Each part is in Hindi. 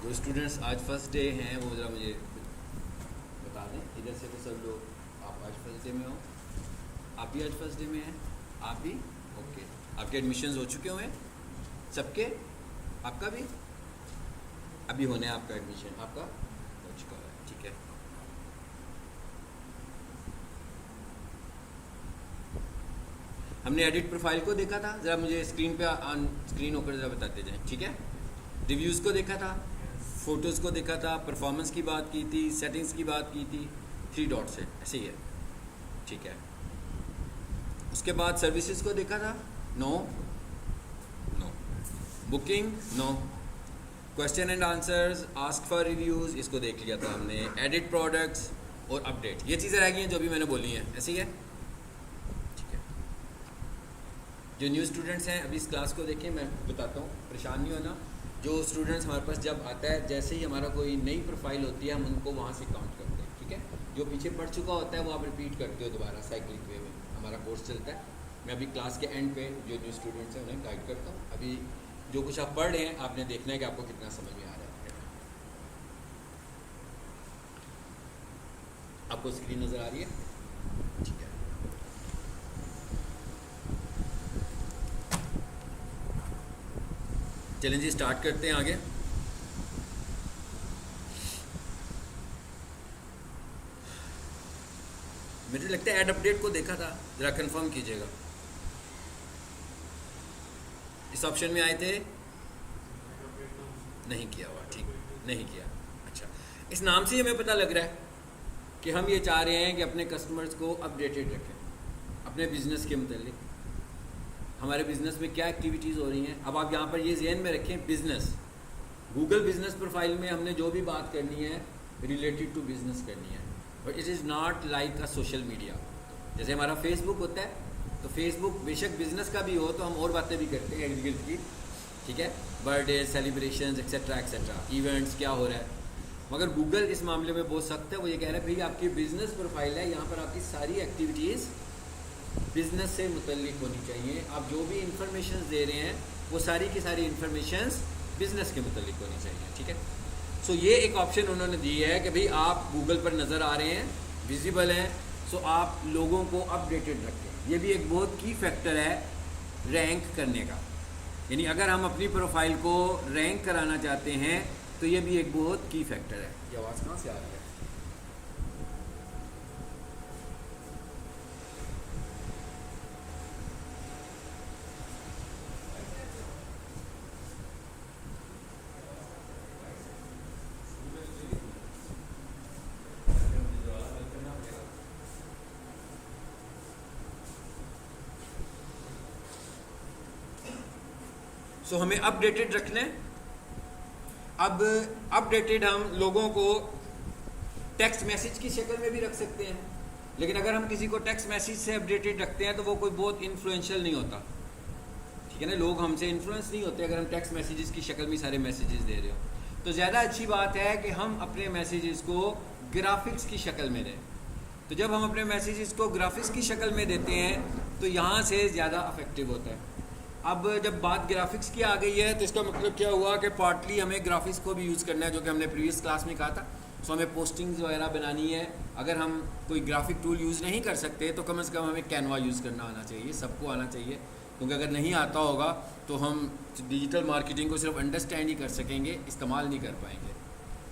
जो स्टूडेंट्स आज फर्स्ट डे हैं वो ज़रा मुझे बता दें। इधर से तो सब लोग आप आज फर्स्ट डे में हो, आप भी आज फर्स्ट डे में हैं, आप भी ओके। आपके एडमिशन्स हो चुके हुए हैं सबके? आपका भी अभी होने हैं, आपका एडमिशन आपका हो चुका है, ठीक है। हमने एडिट प्रोफाइल को देखा था, ज़रा मुझे स्क्रीन पे ऑन स्क्रीन होकर ज़रा बताते जाएं, ठीक है। रिव्यूज़ को देखा था, फ़ोटोज़ को देखा था, परफॉर्मेंस की बात की थी, सेटिंग्स की बात की थी, 3 डॉट्स है, ऐसे ही है, ठीक है। उसके बाद सर्विसेज को देखा था, no no. Booking no. Question and answers, ask for reviews, इसको देख लिया था हमने। एडिट प्रोडक्ट्स और अपडेट, ये चीज़ें रह गई हैं जो अभी मैंने बोली हैं, ऐसे ही है, ठीक है। जो न्यू स्टूडेंट्स हैं अभी इस क्लास को देखें, मैं बताता हूँ, परेशान नहीं होना। जो स्टूडेंट्स हमारे पास जब आता है, जैसे ही हमारा कोई नई प्रोफाइल होती है हम उनको वहाँ से काउंट करते हैं, ठीक है। जो पीछे पढ़ चुका होता है वो आप रिपीट करते हो दोबारा, साइक्लिक वे में हमारा कोर्स चलता है। मैं अभी क्लास के एंड पे जो न्यू स्टूडेंट्स हैं उन्हें गाइड करता हूँ। अभी जो कुछ आप पढ़ रहे हैं आपने देखना है कि आपको कितना समझ में आ रहा है। आपको स्क्रीन नज़र आ रही है, ठीक है। चलें जी, स्टार्ट करते हैं आगे। मुझे लगता है ऐड अपडेट को देखा था, ज़रा कंफर्म कीजिएगा। इस ऑप्शन में आए थे, नहीं किया हुआ, ठीक, नहीं किया, अच्छा। इस नाम से हमें पता लग रहा है कि हम ये चाह रहे हैं कि अपने कस्टमर्स को अपडेटेड रखें अपने बिज़नेस के मतलब, हमारे बिज़नेस में क्या एक्टिविटीज़ हो रही हैं। अब आप यहाँ पर ये ज़हन में रखें, बिज़नेस, गूगल बिज़नेस प्रोफाइल में हमने जो भी बात करनी है रिलेटेड टू बिज़नेस करनी है, और it is not like a social media. जैसे हमारा फेसबुक होता है, तो फेसबुक बेशक बिज़नेस का भी हो तो हम और बातें भी करते हैं इर्द गिर्द की, ठीक है, birthday celebrations etcetera etcetera, events क्या हो रहा है। मगर गूगल इस मामले में बहुत सख्त है, वो ये कह रहा है भाई आपकी बिज़नेस प्रोफाइल है, यहाँ पर आपकी सारी एक्टिविटीज़ बिज़नेस से मुतल्लिक होनी चाहिए। आप जो भी इंफॉर्मेशन दे रहे हैं वो सारी की सारी इंफॉर्मेशन बिज़नेस के मुतल्लिक होनी चाहिए, ठीक है। सो ये एक ऑप्शन उन्होंने दी है कि भाई आप गूगल पर नज़र आ रहे हैं, विजिबल हैं, सो आप लोगों को अपडेटेड रखें। ये भी एक बहुत की फैक्टर है रैंक करने का, यानी अगर हम अपनी प्रोफाइल को रैंक कराना चाहते हैं तो ये भी एक बहुत की फैक्टर है। ये आवाज़ कहाँ से आ रही है? सो हमें अपडेटेड रखना है। अब अपडेटेड हम लोगों को टेक्स्ट मैसेज की शक्ल में भी रख सकते हैं, लेकिन अगर हम किसी को टेक्स्ट मैसेज से अपडेटेड रखते हैं तो वो कोई बहुत इन्फ्लुएंशियल नहीं होता, ठीक है ना। लोग हमसे इन्फ्लुएंस नहीं होते अगर हम टेक्स्ट मैसेजेस की शक्ल में सारे मैसेजेस दे रहे हो। तो ज़्यादा अच्छी बात है कि हम अपने मैसेजेस को ग्राफिक्स की शक्ल में दें। तो जब हम अपने मैसेजेस को ग्राफिक्स की शक्ल में देते हैं तो यहाँ से ज़्यादा अफेक्टिव होता है। अब जब बात ग्राफिक्स की आ गई है तो इसका मतलब क्या हुआ कि पार्टली हमें ग्राफिक्स को भी यूज़ करना है, जो कि हमने प्रीवियस क्लास में कहा था। सो हमें पोस्टिंग्स वगैरह बनानी है, अगर हम कोई ग्राफिक टूल यूज़ नहीं कर सकते तो कम से कम हमें कैनवा यूज़ करना आना चाहिए, सबको आना चाहिए, क्योंकि अगर नहीं आता होगा तो हम डिजिटल मार्केटिंग को सिर्फ अंडरस्टैंड ही कर सकेंगे, इस्तेमाल नहीं कर पाएंगे।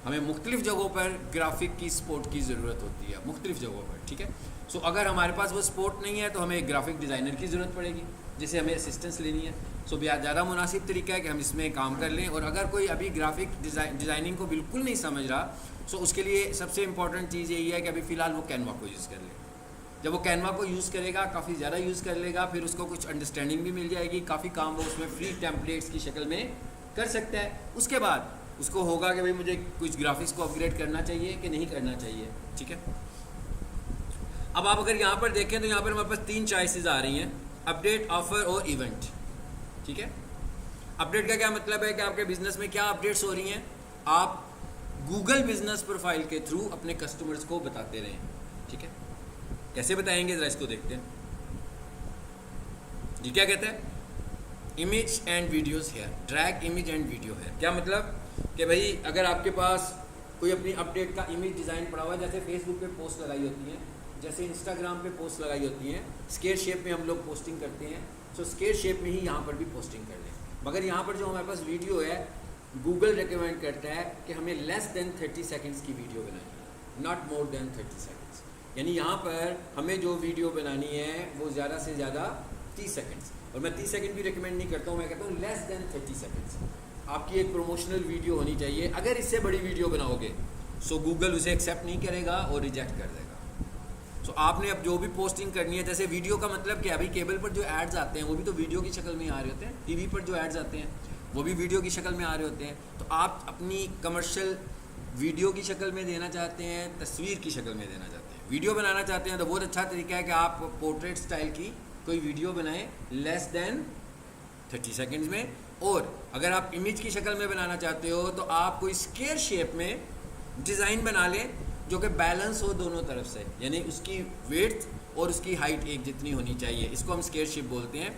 हमें मुख्तलिफ़ जगहों पर ग्राफिक की सपोर्ट की ज़रूरत होती है, मुख्तलिफ़ जगहों पर, ठीक है। सो अगर हमारे पास वो सपोर्ट नहीं है तो हमें एक ग्राफिक डिज़ाइनर की ज़रूरत पड़ेगी जिसे हमें असिस्टेंस लेनी है। सो ज़्यादा मुनासिब तरीका है कि हम इसमें काम कर लें। और अगर कोई अभी ग्राफिक डिज़ाइनिंग को बिल्कुल नहीं समझ रहा, सो उसके लिए सबसे इंपॉर्टेंट चीज़ यही है कि अभी फ़िलहाल वो कैनवा को यूज़ कर ले। जब वो कैनवा को यूज़ करेगा, काफ़ी ज़्यादा यूज़ कर लेगा, फिर उसको कुछ अंडरस्टैंडिंग भी मिल जाएगी, काफ़ी काम वो उसमें फ्री टेम्पलेट्स की शक्ल में कर सकता है। उसके बाद उसको होगा कि भाई मुझे कुछ ग्राफिक्स को अपग्रेड करना चाहिए कि नहीं करना चाहिए, ठीक है। अब आप अगर यहाँ पर देखें तो यहाँ पर हमारे पास 3 चॉइसेस आ रही हैं, अपडेट, ऑफर और इवेंट, ठीक है। अपडेट का क्या मतलब है कि आपके बिजनेस में क्या अपडेट्स हो रही हैं, आप गूगल बिजनेस प्रोफाइल के थ्रू अपने कस्टमर्स को बताते रहें, ठीक है। कैसे बताएंगे ज़रा इसको देखते हैं जी। क्या कहते हैं, image and videos here, drag image and video है। क्या मतलब कि भाई अगर आपके पास कोई अपनी अपडेट का इमेज डिज़ाइन पड़ा हुआ है, जैसे फेसबुक पे पोस्ट लगाई होती हैं, जैसे इंस्टाग्राम पे पोस्ट लगाई होती हैं, स्क्वायर शेप में हम लोग पोस्टिंग करते हैं, सो स्क्वायर शेप में ही यहाँ पर भी पोस्टिंग कर लें। मगर यहाँ पर जो हमारे पास वीडियो है, गूगल रिकमेंड करता है कि हमें लेस देन 30 सेकेंड्स की वीडियो बनानी है, नॉट मोर देन 30 सेकेंड्स। यानी यहाँ पर हमें जो वीडियो बनानी है वो ज़्यादा से ज़्यादा 30 सेकेंड्स, और मैं 30 सेकेंड भी रिकमेंड नहीं करता हूँ, मैं कहता हूँ लेस देन 30 सेकेंड्स आपकी एक प्रोमोशनल वीडियो होनी चाहिए। अगर इससे बड़ी वीडियो बनाओगे सो गूगल उसे एक्सेप्ट नहीं करेगा और रिजेक्ट कर देगा। सो आपने अब जो भी पोस्टिंग करनी है, जैसे वीडियो का मतलब क्या है, अभी केबल पर जो एड्स आते हैं वो भी तो वीडियो की शक्ल में ही आ रहे होते हैं, टीवी पर जो एड्स आते हैं वो भी वीडियो की शक्ल में आ रहे होते हैं। तो आप अपनी कमर्शियल वीडियो की शक्ल में देना चाहते हैं, तस्वीर की शक्ल में देना चाहते हैं, वीडियो बनाना चाहते हैं, तो बहुत अच्छा तरीका है कि आप पोर्ट्रेट स्टाइल की कोई वीडियो बनाएं लेस देन 30 सेकेंड्स में। और अगर आप इमेज की शक्ल में बनाना चाहते हो तो आप कोई स्क्वायर शेप में डिज़ाइन बना लें जो कि बैलेंस हो दोनों तरफ से, यानी उसकी विड्थ और उसकी हाइट एक जितनी होनी चाहिए। इसको हम स्क्वायर शेप बोलते हैं,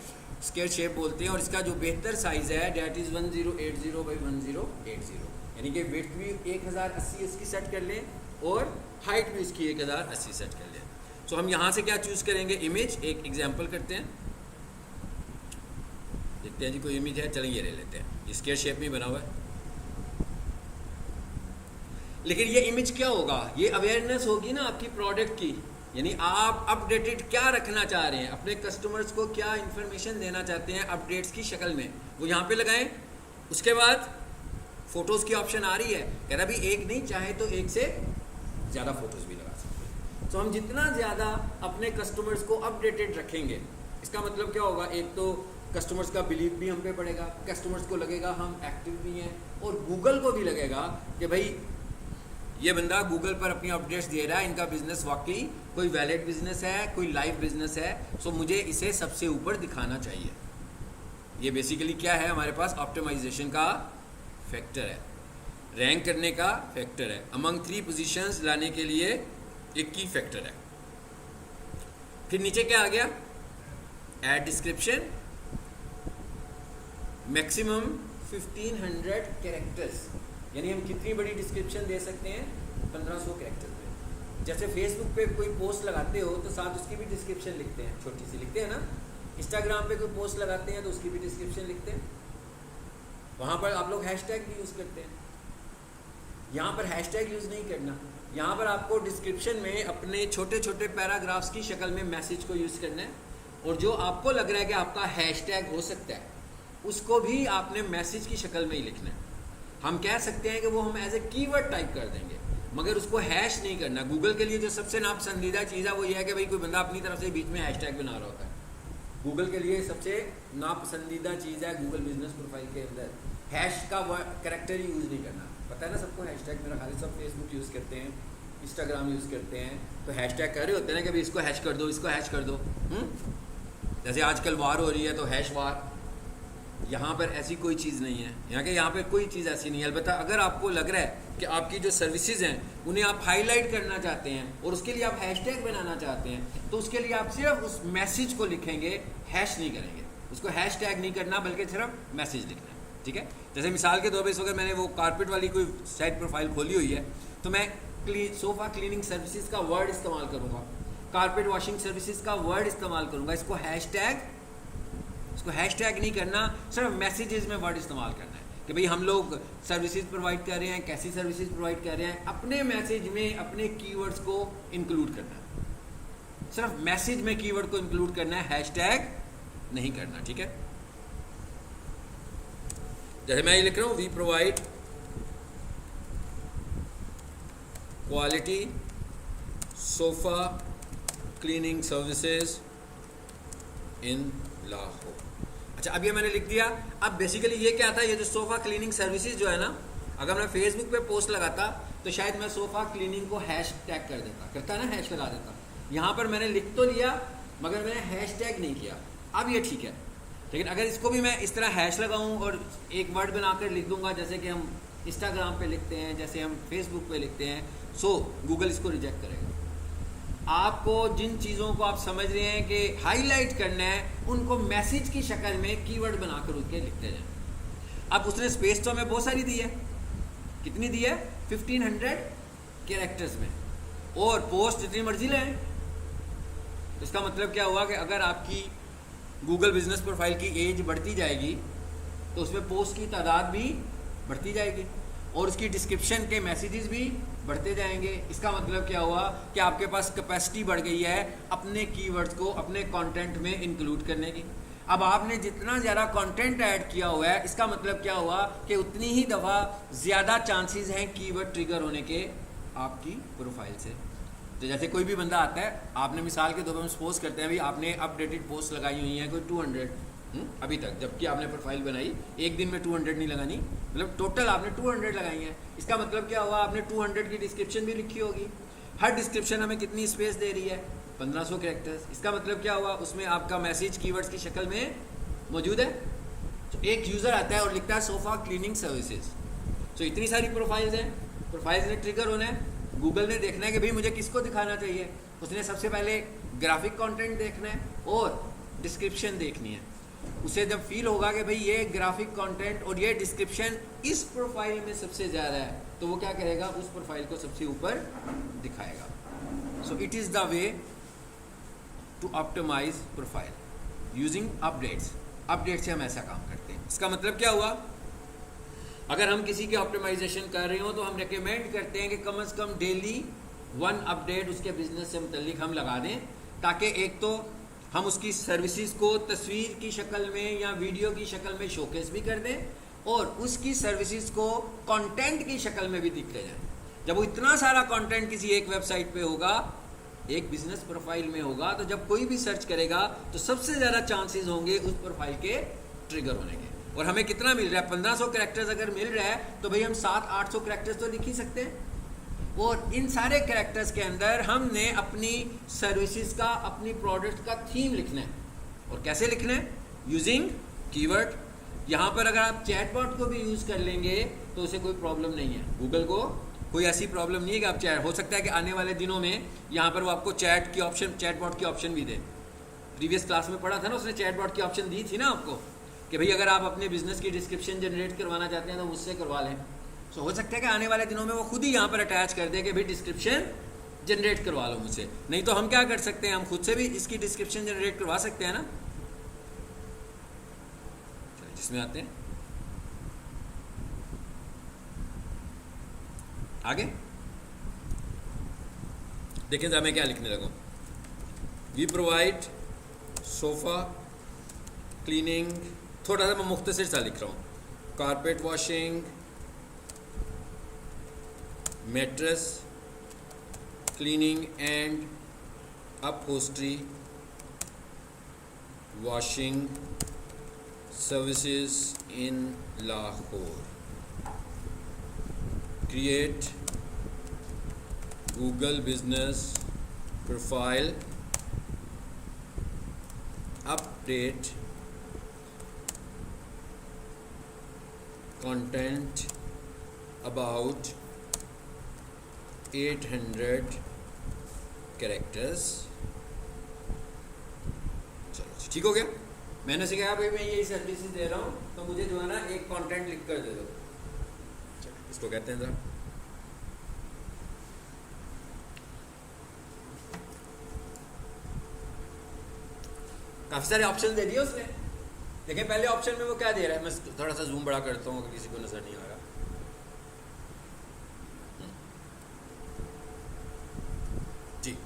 स्क्वायर शेप बोलते हैं। और इसका जो बेहतर साइज़ है डैट इज़ 1080 बाई 1080, यानी कि विड्थ भी 1080 इसकी सेट कर लें और हाइट भी इसकी 1080 सेट कर लें। सो हम यहाँ से क्या चूज़ करेंगे, इमेज। एक एग्जाम्पल करते हैं, देखते हैं जी कोई इमेज है, चलें ये ले लेते हैं, स्क्वायर शेप में बना हुआ है। लेकिन ये इमेज क्या होगा, ये अवेयरनेस होगी ना आपकी प्रोडक्ट की, यानी आप अपडेटेड क्या रखना चाह रहे हैं, अपने कस्टमर्स को क्या इन्फॉर्मेशन देना चाहते हैं अपडेट्स की शक्ल में, वो यहाँ पे लगाएं। उसके बाद फ़ोटोज़ की ऑप्शन आ रही है, कह रहा भी एक नहीं, चाहे तो एक से ज़्यादा फ़ोटोज़ भी लगा सकते हैं। तो हम जितना ज़्यादा अपने कस्टमर्स को अपडेटेड रखेंगे, इसका मतलब क्या होगा, एक तो कस्टमर्स का बिलीव भी हम पे पड़ेगा, कस्टमर्स को लगेगा हम एक्टिव भी हैं, और गूगल को भी लगेगा कि भाई ये बंदा गूगल पर अपनी अपडेट्स दे रहा है, इनका बिजनेस वाकई कोई वैलिड बिजनेस है, कोई लाइव बिजनेस है, सो मुझे इसे सबसे ऊपर दिखाना चाहिए। ये बेसिकली क्या है, हमारे पास ऑप्टिमाइजेशन का फैक्टर है, रैंक करने का फैक्टर है, अमंग 3 पोजीशंस लाने के लिए एक की फैक्टर है। फिर नीचे क्या आ गया, एड डिस्क्रिप्शन, मैक्सिमम 1500 कैरेक्टर्स, यानी हम कितनी बड़ी डिस्क्रिप्शन दे सकते हैं, 1500 कैरेक्टर में। जैसे फेसबुक पे कोई पोस्ट लगाते हो तो साथ उसकी भी डिस्क्रिप्शन लिखते हैं, छोटी सी लिखते हैं ना। इंस्टाग्राम पे कोई पोस्ट लगाते हैं तो उसकी भी डिस्क्रिप्शन लिखते हैं, वहाँ पर आप लोग हैशटैग भी यूज़ करते हैं। यहाँ पर हैशटैग यूज़ नहीं करना, यहाँ पर आपको डिस्क्रिप्शन में अपने छोटे छोटे पैराग्राफ्स की शक्ल में मैसेज को यूज़ करना है, और जो आपको लग रहा है कि आपका हैशटैग हो सकता है उसको भी आपने मैसेज की शक्ल में ही लिखना है। हम कह सकते हैं कि वो हम एज ए कीवर्ड टाइप कर देंगे, मगर उसको हैश नहीं करना। गूगल के लिए जो सबसे नापसंदीदा चीज़ है वो ये है कि भाई कोई बंदा अपनी तरफ से बीच में हैशटैग बना रहा होता है। गूगल के लिए सबसे नापसंदीदा चीज़ है गूगल बिजनेस प्रोफाइल के अंदर हैश का कैरेक्टर ही यूज़ नहीं करना। पता है ना सबको, हैशटैग मेरा खाली सब फेसबुक यूज़ करते हैं, इंस्टाग्राम यूज़ करते हैं, तो हैशटैग कर रहे होते हैं ना कि भाई इसको हैश कर दो, इसको हैश कर दो। जैसे आजकल वार हो रही है तो हैश वार, यहाँ पर ऐसी कोई चीज़ नहीं है, यहाँ पे कोई चीज़ ऐसी नहीं है। अलबत्ता अगर आपको लग रहा है कि आपकी जो सर्विसेज हैं उन्हें आप हाईलाइट करना चाहते हैं और उसके लिए आप हैशटैग बनाना चाहते हैं, तो उसके लिए आप सिर्फ उस मैसेज को लिखेंगे, हैश नहीं करेंगे, उसको हैशटैग नहीं करना बल्कि सिर्फ मैसेज लिखना है। ठीक है, जैसे मिसाल के तौर पर अगर मैंने वो कारपेट वाली कोई साइट प्रोफाइल खोली हुई है तो मैं सोफ़ा क्लीनिंग सर्विसेज का वर्ड इस्तेमाल करूँगा, कारपेट वॉशिंग सर्विसेज का वर्ड इस्तेमाल करूँगा, इसको हैशटैग नहीं करना, सिर्फ मैसेजेस में वर्ड इस्तेमाल करना है कि भाई हम लोग सर्विसेज प्रोवाइड कर रहे हैं, कैसी सर्विसेज प्रोवाइड कर रहे हैं, अपने मैसेज में अपने कीवर्ड्स को इंक्लूड करना है, सिर्फ मैसेज में कीवर्ड को इंक्लूड करना है, हैशटैग नहीं करना। ठीक है, जैसे मैं ये लिख रहा हूँ, we provide quality sofa cleaning services in Lahore. अच्छा, अब ये मैंने लिख दिया। अब बेसिकली ये क्या था, ये जो सोफ़ा क्लीनिंग सर्विसेज जो है ना, अगर मैं फेसबुक पे पोस्ट लगाता तो शायद मैं सोफ़ा क्लीनिंग को हैश टैग कर देता, करता है ना, हैश लगा देता। यहाँ पर मैंने लिख तो लिया मगर मैंने हैश टैग नहीं किया। अब ये ठीक है, लेकिन अगर इसको भी मैं इस तरह हैश लगाऊँ और एक वर्ड बनाकर लिख दूंगा, जैसे कि हम इंस्टाग्राम पे लिखते हैं, जैसे हम फेसबुक पे लिखते हैं, सो गूगल इसको रिजेक्ट करेगा। आपको जिन चीज़ों को आप समझ रहे हैं कि हाईलाइट करना है, उनको मैसेज की शक्ल में कीवर्ड बनाकर उसके लिखते जाएं। अब उसने स्पेस तो हमें बहुत सारी दी है, कितनी दी है? 1500 कैरेक्टर्स में, और पोस्ट जितनी मर्जी लें। तो इसका मतलब क्या हुआ कि अगर आपकी गूगल बिजनेस प्रोफाइल की एज बढ़ती जाएगी तो उसमें पोस्ट की तादाद भी बढ़ती जाएगी और उसकी डिस्क्रिप्शन के मैसेजेस भी बढ़ते जाएंगे। इसका मतलब क्या हुआ कि आपके पास कैपेसिटी बढ़ गई है अपने कीवर्ड्स को अपने कंटेंट में इंक्लूड करने की। अब आपने जितना ज़्यादा कंटेंट ऐड किया हुआ है, इसका मतलब क्या हुआ कि उतनी ही दफ़ा ज़्यादा चांसेस हैं कीवर्ड ट्रिगर होने के आपकी प्रोफाइल से। तो जैसे कोई भी बंदा आता है, आपने मिसाल के तौर पर हम सपोज करते हैं भाई आपने अपडेटेड पोस्ट लगाई हुई हैं कोई 200 अभी तक, जबकि आपने प्रोफाइल बनाई एक दिन में 200 नहीं लगानी, मतलब टोटल आपने 200 लगाई हैं। इसका मतलब क्या हुआ, आपने 200 की डिस्क्रिप्शन भी लिखी होगी। हर डिस्क्रिप्शन हमें कितनी स्पेस दे रही है? 1500 कैरेक्टर्स। इसका मतलब क्या हुआ, उसमें आपका मैसेज कीवर्ड्स की शक्ल में मौजूद है। तो एक यूज़र आता है और लिखता है सोफ़ा क्लीनिंग सर्विसेज। तो इतनी सारी प्रोफाइल्स हैं, प्रोफाइल्स ने ट्रिगर होना है, गूगल ने देखना है कि भाई मुझे किसको दिखाना चाहिए। उसने सबसे पहले ग्राफिक कंटेंट देखना है और डिस्क्रिप्शन देखनी है। उसे जब फील होगा कि भाई ये ग्राफिक कंटेंट और ये डिस्क्रिप्शन इस प्रोफाइल में सबसे ज़्यादा है, तो वो क्या करेगा, उस प्रोफाइल को सबसे ऊपर दिखाएगा। So it is the way to optimise profile using updates. Update से हम ऐसा काम करते हैं। इसका मतलब क्या हुआ, अगर हम किसी की ऑप्टिमाइजेशन कर रहे हो तो हम रेकमेंड करते हैं कि कम से कम डेली 1 अपडेट उसके बिजनेस से मुतल्लिक हम लगा दें, ताकि एक तो हम उसकी सर्विसेज को तस्वीर की शक्ल में या वीडियो की शक्ल में शोकेस भी कर दें और उसकी सर्विसेज को कंटेंट की शक्ल में भी दिखते जाए। जब वो इतना सारा कंटेंट किसी एक वेबसाइट पे होगा, एक बिजनेस प्रोफाइल में होगा, तो जब कोई भी सर्च करेगा तो सबसे ज़्यादा चांसेस होंगे उस प्रोफाइल के ट्रिगर होने के। और हमें कितना मिल रहा है, 1500 कैरेक्टर्स अगर मिल रहा है तो भाई हम 700-800 कैरेक्टर्स तो लिख ही सकते हैं। और इन सारे कैरेक्टर्स के अंदर हमने अपनी सर्विसेज का, अपनी प्रोडक्ट का थीम लिखना है। और कैसे लिखना है? Using keyword. यहाँ पर अगर आप चैटबॉट को भी यूज़ कर लेंगे तो उसे कोई प्रॉब्लम नहीं है, गूगल को कोई ऐसी प्रॉब्लम नहीं है कि आप चैट, हो सकता है कि आने वाले दिनों में यहाँ पर वो आपको चैट की ऑप्शन, चैटबॉट की ऑप्शन भी दे। प्रीवियस क्लास में पढ़ा था ना, उसने चैटबॉट की ऑप्शन दी थी ना आपको कि भाई अगर आप अपने बिजनेस की डिस्क्रिप्शन जनरेट करवाना चाहते हैं तो मुझसे करवा लें। सो हो सकता है कि आने वाले दिनों में वो खुद ही यहाँ पर अटैच कर दे कि भाई डिस्क्रिप्शन जनरेट करवा लो मुझसे। नहीं तो हम क्या कर सकते हैं, हम खुद से भी इसकी डिस्क्रिप्शन जनरेट करवा सकते हैं ना। जिसमें आते हैं आगे देखें जरा मैं क्या लिखने लगा। वी प्रोवाइड सोफा क्लीनिंग, थोड़ा सा मैं मुख्तसर सा लिख रहा हूँ, carpet washing, mattress cleaning and upholstery washing services in Lahore. Create Google business profile, update content about 800 characters। चलो ठीक हो गया। मैंने से कहा भाई मैं ये सर्विसेज दे रहा हूँ तो मुझे जो है ना एक कंटेंट लिख कर दे दो, इसको कहते हैं जरा। काफी सारे ऑप्शन दे दिए उसने। देखिए पहले ऑप्शन में वो क्या दे रहा है, मैं थोड़ा सा जूम बड़ा करता हूँ अगर किसी को नजर नहीं आ रहा। जी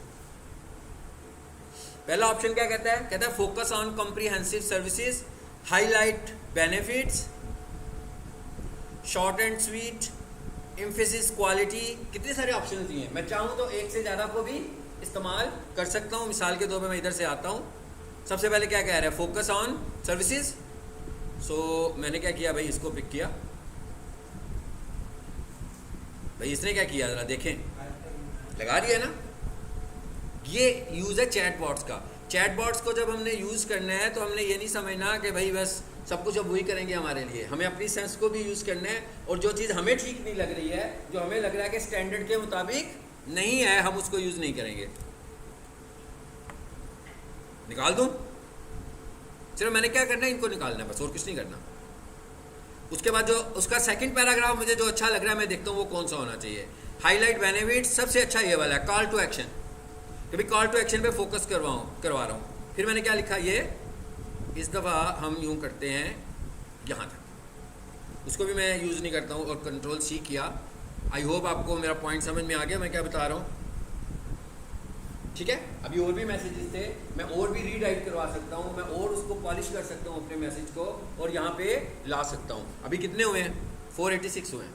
पहला ऑप्शन क्या कहता है, कहता है focus on comprehensive services, highlight benefits, short and sweet, emphasis quality. कितने सारे ऑप्शन दिए हैं, मैं चाहूँ तो एक से ज़्यादा को भी इस्तेमाल कर सकता हूँ। मिसाल के तौर पे मैं इधर से आता हूँ, सबसे पहले क्या कह रहा है, फोकस ऑन सर्विसेज। सो मैंने क्या किया भाई, इसको पिक किया। भाई इसने क्या किया ज़रा देखें, लगा दिया ना। ये यूज़ है चैटबॉट्स का। चैटबॉट्स को जब हमने यूज़ करना है तो हमने ये नहीं समझना कि भाई बस सब कुछ अब वही करेंगे हमारे लिए, हमें अपनी सेंस को भी यूज़ करना है। और जो चीज़ हमें ठीक नहीं लग रही है, जो हमें लग रहा है कि स्टैंडर्ड के मुताबिक नहीं है, हम उसको यूज़ नहीं करेंगे। निकाल दूँ? चलो मैंने क्या करना है, इनको निकालना है बस, और कुछ नहीं करना। उसके बाद जो उसका सेकंड पैराग्राफ मुझे जो अच्छा लग रहा है मैं देखता हूँ वो कौन सा होना चाहिए। हाईलाइट बेनिफिट्स सबसे अच्छा ये वाला है, कॉल टू एक्शन, कभी कॉल टू एक्शन पे फोकस करवा रहा हूँ। फिर मैंने क्या लिखा, ये इस दफ़ा हम यूँ करते हैं यहाँ तक, उसको भी मैं यूज़ नहीं करता हूँ और कंट्रोल सी किया। आई होप आपको मेरा पॉइंट समझ में आ गया मैं क्या बता रहा हूँ, ठीक है। अभी और भी मैसेजेस थे, मैं और भी रीराइट करवा सकता हूँ, मैं और उसको पॉलिश कर सकता हूँ अपने मैसेज को और यहाँ पे ला सकता हूँ। अभी कितने हुए हैं, 486 हुए हैं।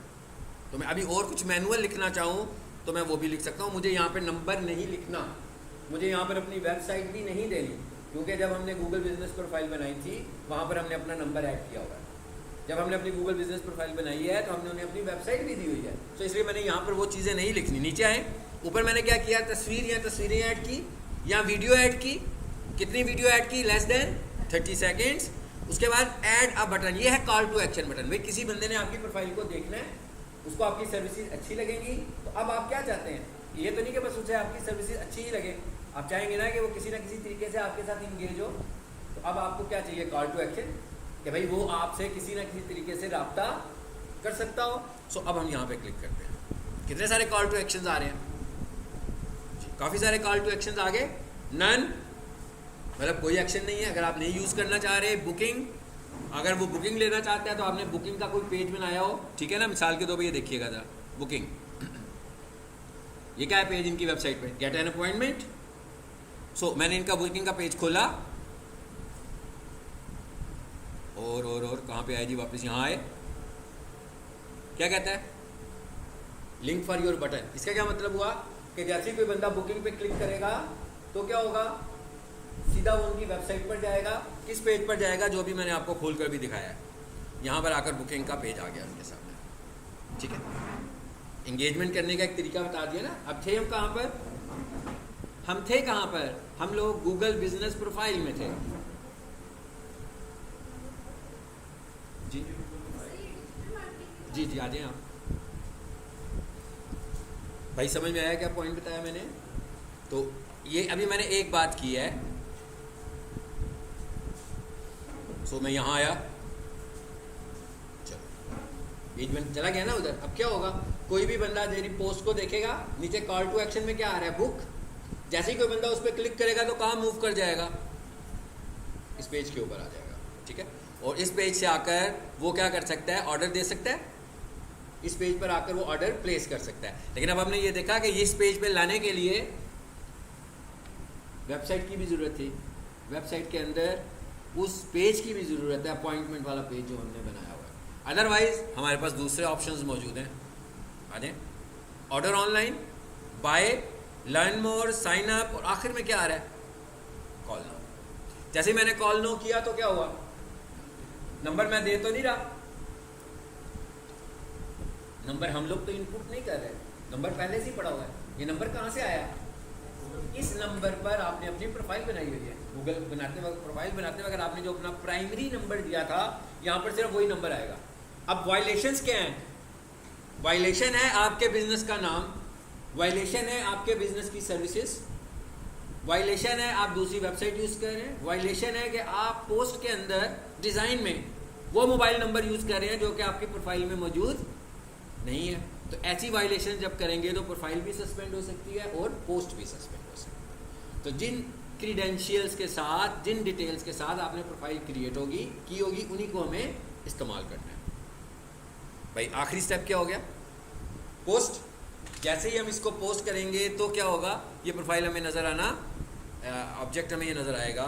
तो मैं अभी और कुछ मैनुअल लिखना चाहूँ तो मैं वो भी लिख सकता हूँ। मुझे यहाँ पे नंबर नहीं लिखना, मुझे यहाँ पर अपनी वेबसाइट भी नहीं देनी, क्योंकि जब हमने गूगल बिजनेस प्रोफाइल बनाई थी वहाँ पर हमने अपना नंबर ऐड किया हुआ है। जब हमने अपनी गूगल बिजनेस प्रोफाइल बनाई है तो हमने उन्हें अपनी वेबसाइट भी दी हुई है, तो इसलिए मैंने यहाँ पर वो चीज़ें नहीं लिखनी। नीचे आए, ऊपर मैंने क्या किया, तस्वीर या तस्वीरें ऐड की या वीडियो ऐड की। कितनी वीडियो ऐड की, लेस देन 30 सेकेंड्स। उसके बाद ऐड अ बटन, ये है कॉल टू एक्शन बटन। भाई किसी बंदे ने आपकी प्रोफाइल को देखना है, उसको आपकी सर्विसेज अच्छी लगेंगी, तो अब आप क्या चाहते हैं, ये तो नहीं कि बस उसे आपकी सर्विसेज अच्छी ही लगे, आप चाहेंगे ना कि वो किसी ना किसी तरीके से आपके साथ इंगेज हो। तो अब आपको क्या चाहिए, कॉल टू एक्शन, कि भाई वो आपसे किसी ना किसी तरीके से रब्ता कर सकता हो। सो अब हम यहाँ पे क्लिक करते हैं। कितने सारे कॉल टू एक्शंस आ रहे हैं, काफ़ी सारे कॉल टू एक्शंस आ गए। नन मतलब कोई एक्शन नहीं है। अगर आप नहीं यूज़ करना चाह रहे, बुकिंग, अगर वो बुकिंग लेना चाहते हैं तो आपने बुकिंग का कोई पेज बनाया हो, ठीक है ना, मिसाल के तौर पर ये देखिएगा जरा, बुकिंग, ये क्या है पेज इनकी वेबसाइट पे, गेट एन अपॉइंटमेंट। सो मैंने इनका बुकिंग का पेज खोला और कहाँ पे आए जी, वापस यहाँ आए, क्या कहता है, लिंक फॉर योर बटन। इसका क्या मतलब हुआ कि जैसे कोई बंदा बुकिंग पे क्लिक करेगा तो क्या होगा, सीधा वो उनकी वेबसाइट पर जाएगा। किस पेज पर जाएगा, जो भी मैंने आपको खोल कर भी दिखाया है, यहाँ पर आकर बुकिंग का पेज आ गया उनके सामने, ठीक है। इंगेजमेंट करने का एक तरीका बता दिया ना। अब थे हम कहाँ पर, हम थे कहाँ पर, हम लोग गूगल बिजनेस प्रोफाइल में थे जी जी जी, आ जाए आप। भाई समझ में आया क्या पॉइंट बताया मैंने। तो ये अभी मैंने एक बात की है। सो मैं यहाँ आया, चलो एंगेजमेंट चला गया ना उधर। अब क्या होगा, कोई भी बंदा मेरी पोस्ट को देखेगा, नीचे कॉल टू एक्शन में क्या आ रहा है, बुक। जैसे ही कोई बंदा उस पर क्लिक करेगा तो कहाँ मूव कर जाएगा, इस पेज के ऊपर आ जाएगा, ठीक है। और इस पेज से आकर वो क्या कर सकता है, ऑर्डर दे सकता है, इस पेज पर आकर वो ऑर्डर प्लेस कर सकता है। लेकिन अब हमने ये देखा कि इस पेज पे लाने के लिए वेबसाइट की भी ज़रूरत थी, वेबसाइट के अंदर उस पेज की भी ज़रूरत है, अपॉइंटमेंट वाला पेज जो हमने बनाया हुआ है। अदरवाइज हमारे पास दूसरे ऑप्शंस मौजूद हैं। आ जाए, order online, buy, learn more, sign up, और आखिर में क्या आ रहा है, कॉल नो। जैसे मैंने कॉल नो किया तो क्या हुआ, नंबर मैं दे तो नहीं रहा, नंबर हम लोग तो इनपुट नहीं कर रहे, नंबर पहले से ही पड़ा हुआ है। ये नंबर कहाँ से आया, इस नंबर पर आपने अपनी प्रोफाइल बनाई हुई है। गूगल बनाते वक्त, प्रोफाइल बनाते वक्त आपने जो अपना प्राइमरी नंबर दिया था, यहाँ पर सिर्फ वही नंबर आएगा। अब वायलेशंस क्या हैं, वायलेशन है आपके बिजनेस का नाम, वायलेशन है आपके बिजनेस की सर्विसेज, वायलेशन है आप दूसरी वेबसाइट यूज़ कर रहे हैं, वायलेशन है कि आप पोस्ट के अंदर डिज़ाइन में वो मोबाइल नंबर यूज़ कर रहे हैं जो कि आपकी प्रोफाइल में मौजूद नहीं है। तो ऐसी वायलेशन जब करेंगे तो प्रोफाइल भी सस्पेंड हो सकती है और पोस्ट भी सस्पेंड हो सकती है। तो जिन क्रीडेंशियल्स के साथ, जिन डिटेल्स के साथ आपने प्रोफाइल क्रिएट की होगी, उन्हीं को हमें इस्तेमाल करना है। भाई आखिरी स्टेप क्या हो गया, पोस्ट। जैसे ही हम इसको पोस्ट करेंगे तो क्या होगा, ये प्रोफाइल हमें नज़र आना, ऑब्जेक्ट हमें ये नज़र आएगा।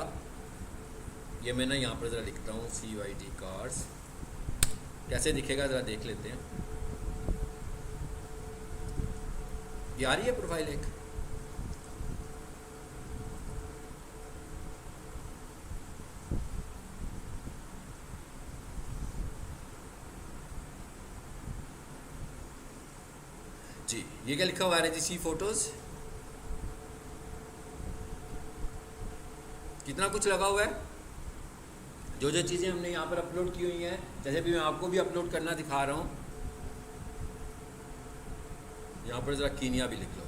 ये मैं ना यहाँ पर ज़रा लिखता हूँ, CYD कार्स, कैसे दिखेगा ज़रा देख लेते हैं। ये आ रही है प्रोफाइल एक, जी। ये क्या लिखा हुआ है, RGC फोटोज, कितना कुछ लगा हुआ है। जो जो चीज़ें हमने यहाँ पर अपलोड की हुई हैं, जैसे भी मैं आपको भी अपलोड करना दिखा रहा हूँ, यहाँ पर ज़रा कीनिया भी लिख लो।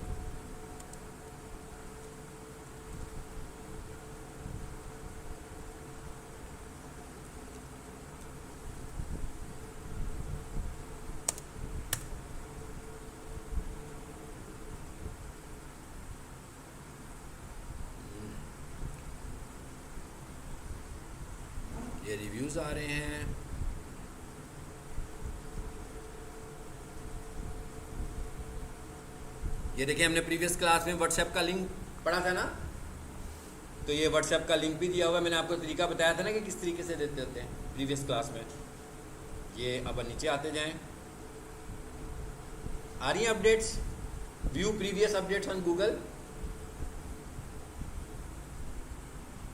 अच्छे रिव्यूज़ आ रहे हैं। ये देखिए हमने प्रीवियस क्लास में व्हाट्सएप का लिंक पढ़ा था ना, तो ये व्हाट्सएप का लिंक भी दिया हुआ है। मैंने आपको तरीका बताया था ना कि किस तरीके से देते होते हैं प्रीवियस क्लास में। ये अब नीचे आते जाएं, आ रही हैं updates, view previous updates on Google,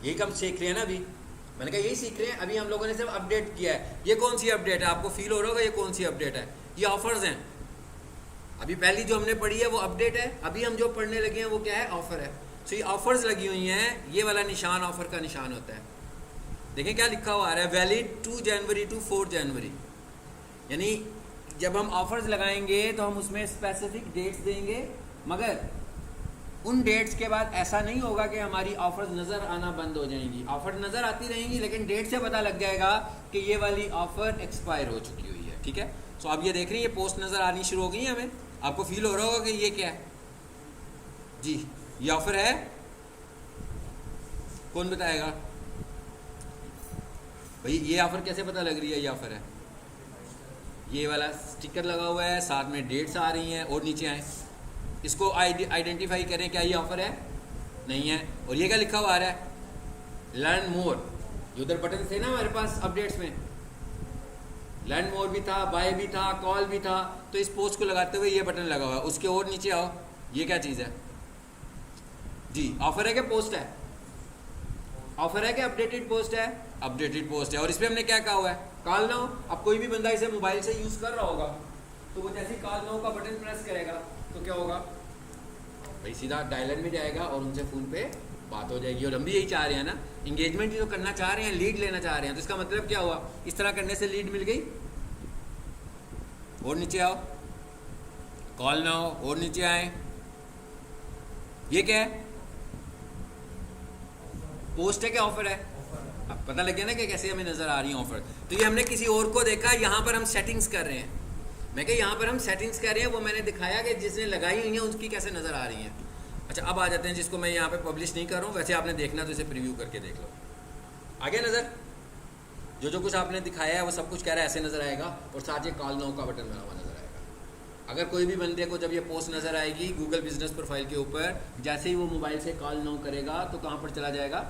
यही हम सीख रहे हैं ना अभी। मैंने कहा यही सीख रहे हैं अभी, हम लोगों ने सिर्फ अपडेट किया है। ये कौन सी अपडेट है, आपको फील हो रहा होगा ये कौन सी अपडेट है? ये ऑफर्स हैं। अभी पहली जो हमने पढ़ी है वो अपडेट है, अभी हम जो पढ़ने लगे हैं वो क्या है, ऑफर है। सो ये ऑफर्स लगी हुई हैं, ये वाला निशान ऑफर का निशान होता है। देखें क्या लिखा हुआ आ रहा है, वैलिड 2 जनवरी टू 4 जनवरी। यानी जब हम ऑफर्स लगाएंगे तो हम उसमें स्पेसिफिक डेट्स देंगे, मगर उन डेट्स के बाद ऐसा नहीं होगा कि हमारी ऑफर्स नज़र आना बंद हो जाएंगी। ऑफर नज़र आती रहेंगी, लेकिन डेट से पता लग जाएगा कि ये वाली ऑफर एक्सपायर हो चुकी हुई है। ठीक है, सो अब ये देख रही हैं ये पोस्ट नज़र आनी शुरू हो गई है हमें। आपको फील हो रहा होगा कि ये क्या है जी, ये ऑफर है। कौन बताएगा भाई ये ऑफर कैसे पता लग रही है ये ऑफर है? ये वाला स्टिकर लगा हुआ है, साथ में डेट्स आ रही हैं और नीचे आए, इसको आइडेंटिफाई करें क्या ये ऑफर है, नहीं है। और ये क्या लिखा हुआ आ रहा है, लर्न मोर। जो उधर बटन थे ना हमारे पास अपडेट्स में, लर्न मोर भी था, बाय भी था, कॉल भी था। तो इस पोस्ट को लगाते हुए ये बटन लगा हुआ है। उसके और नीचे आओ, ये क्या चीज़ है जी, ऑफर है क्या पोस्ट है? ऑफर है क्या अपडेटेड पोस्ट है? अपडेटेड पोस्ट है। और इसमें हमने क्या कहा हुआ है, कॉल नाउ। अब कोई भी बंदा इसे मोबाइल से यूज़ कर रहा होगा तो वो जैसे ही कॉल नाउ का बटन प्रेस करेगा तो क्या होगा भाई, सीधा डायलर में जाएगा और उनसे फ़ोन पे बात हो जाएगी। और हम भी यही चाह रहे हैं ना, इंगेजमेंट ही तो करना चाह रहे हैं, लीड लेना चाह रहे हैं। तो इसका मतलब क्या हुआ, इस तरह करने से लीड मिल गई। और नीचे आओ, कॉल नाउ, और नीचे आए, ये क्या है, पोस्ट है क्या ऑफर है? अब पता लग गया ना कि कैसे हमें नजर आ रही है ऑफर। तो ये हमने किसी और को देखा, यहाँ पर हम सेटिंग्स कर रहे हैं। मैं क्या यहाँ पर हम सेटिंग्स कर रहे हैं, वो मैंने दिखाया कि जिसने लगाई हुई है उसकी कैसे नजर आ रही हैं। अच्छा अब आ जाते हैं जिसको मैं यहाँ पे पब्लिश नहीं कर रहा हूँ, वैसे आपने देखना तो इसे प्रीव्यू करके देख लो। आगे नज़र, जो कुछ आपने दिखाया है वो सब कुछ कह रहा है ऐसे नज़र आएगा, और साथ ही कॉल नाउ का बटन बना हुआ नज़र आएगा। अगर कोई भी बंदे को जब ये पोस्ट नज़र आएगी गूगल बिजनेस प्रोफाइल के ऊपर, जैसे ही वो मोबाइल से कॉल नाउ करेगा तो कहाँ पर चला जाएगा,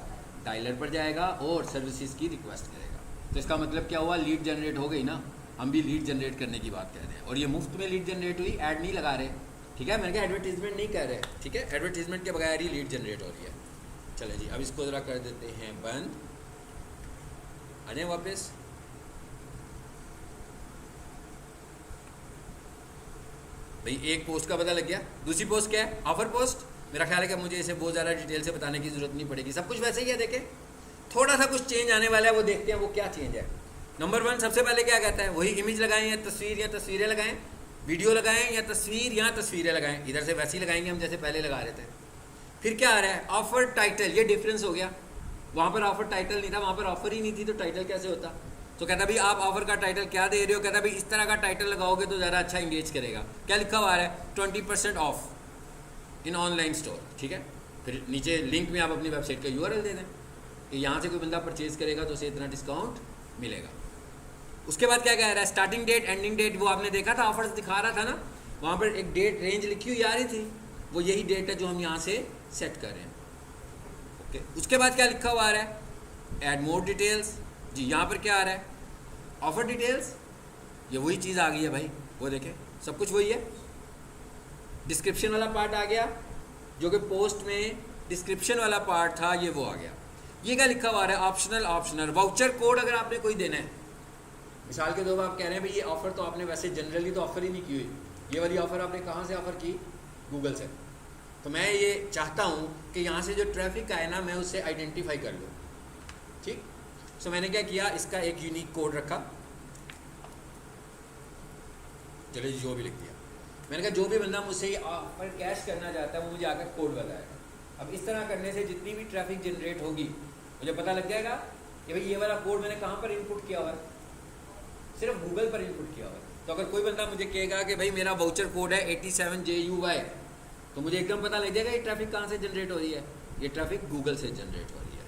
डायलर पर जाएगा और सर्विसेज की रिक्वेस्ट करेगा। तो इसका मतलब क्या हुआ, लीड जनरेट हो गई ना। हम भी लीड जनरेट करने की बात कर रहे हैं, और ये मुफ्त में लीड जनरेट हुई, ऐड नहीं लगा रहे। ठीक है, मैंने कहा एडवर्टीजमेंट नहीं कर रहे। ठीक है, एडवर्टीजमेंट के बगैर ही लीड जनरेट हो रही है। चले जी, अब इसको ज़रा कर देते हैं बंद, आने वापस। भाई एक पोस्ट का पता लग गया, दूसरी पोस्ट क्या है, ऑफर पोस्ट। मेरा ख्याल है कि मुझे इसे बहुत ज़्यादा डिटेल से बताने की ज़रूरत नहीं पड़ेगी, सब कुछ वैसे ही है। देखें थोड़ा सा कुछ चेंज आने वाला है, वो देखते हैं वो क्या चेंज है। नंबर 1 सबसे पहले क्या कहता है, वही इमेज लगाएं या तस्वीरें लगाएं, वीडियो लगाएं या तस्वीरें लगाएं। इधर से वैसे ही लगाएंगे हम जैसे पहले लगा रहे थे। फिर क्या आ रहा है, ऑफर टाइटल। ये डिफरेंस हो गया, वहाँ पर ऑफर टाइटल नहीं था, वहाँ पर ऑफर ही नहीं थी तो टाइटल कैसे होता। तो कहता भाई आप ऑफर का टाइटल क्या दे रहे हो, कहता भाई इस तरह का टाइटल लगाओगे तो ज़्यादा अच्छा इंगेज करेगा। क्या लिखा हुआ है, 20% ऑफ इन ऑनलाइन स्टोर। ठीक है, फिर नीचे लिंक में आप अपनी वेबसाइट का URL दे दें कि यहाँ से कोई बंदा परचेज करेगा तो उसे इतना डिस्काउंट मिलेगा। उसके बाद क्या कह रहा है, स्टार्टिंग डेट, एंडिंग डेट। वो आपने देखा था, ऑफर्स दिखा रहा था ना, वहाँ पर एक डेट रेंज लिखी हुई आ रही थी, वो यही डेट है जो हम यहाँ से सेट कर रहे हैं। ओके, उसके बाद क्या लिखा हुआ आ रहा है, ऐड मोर डिटेल्स। जी यहाँ पर क्या आ रहा है, ऑफर डिटेल्स। ये वही चीज़ आ गई है भाई, वो देखें सब कुछ वही है। डिस्क्रिप्शन वाला पार्ट आ गया, जो कि पोस्ट में डिस्क्रिप्शन वाला पार्ट था, ये वो आ गया। ये क्या लिखा हुआ है, ऑप्शनल वाउचर कोड अगर आपने कोई देना है। मिसाल के तौर पर आप कह रहे हैं भाई ये ऑफ़र तो आपने वैसे जनरली तो ऑफ़र ही नहीं की हुई, ये वाली ऑफ़र आपने कहाँ से ऑफ़र की, गूगल से। तो मैं ये चाहता हूँ कि यहाँ से जो ट्रैफिक आए ना मैं उससे आइडेंटिफाई कर लूँ। ठीक, सो मैंने क्या किया, इसका एक यूनिक कोड रखा। चलिए जो भी लिख दिया, मैंने कहा जो भी बंदा मुझसे ये ऑफर कैश करना चाहता है वो मुझे आकर कोड बताएगा। अब इस तरह करने से जितनी भी ट्रैफिक जनरेट होगी मुझे पता लग जाएगा कि भाई ये वाला कोड मैंने कहाँ पर इनपुट किया हुआ है, सिर्फ गूगल पर इनपुट किया हुआ है। तो अगर कोई बंदा मुझे कहेगा कि भाई मेरा वाउचर कोड है 87JUY, तो मुझे एकदम पता लग जाएगा ये ट्रैफिक कहाँ से जनरेट हो रही है, ये ट्रैफिक गूगल से जनरेट हो रही है।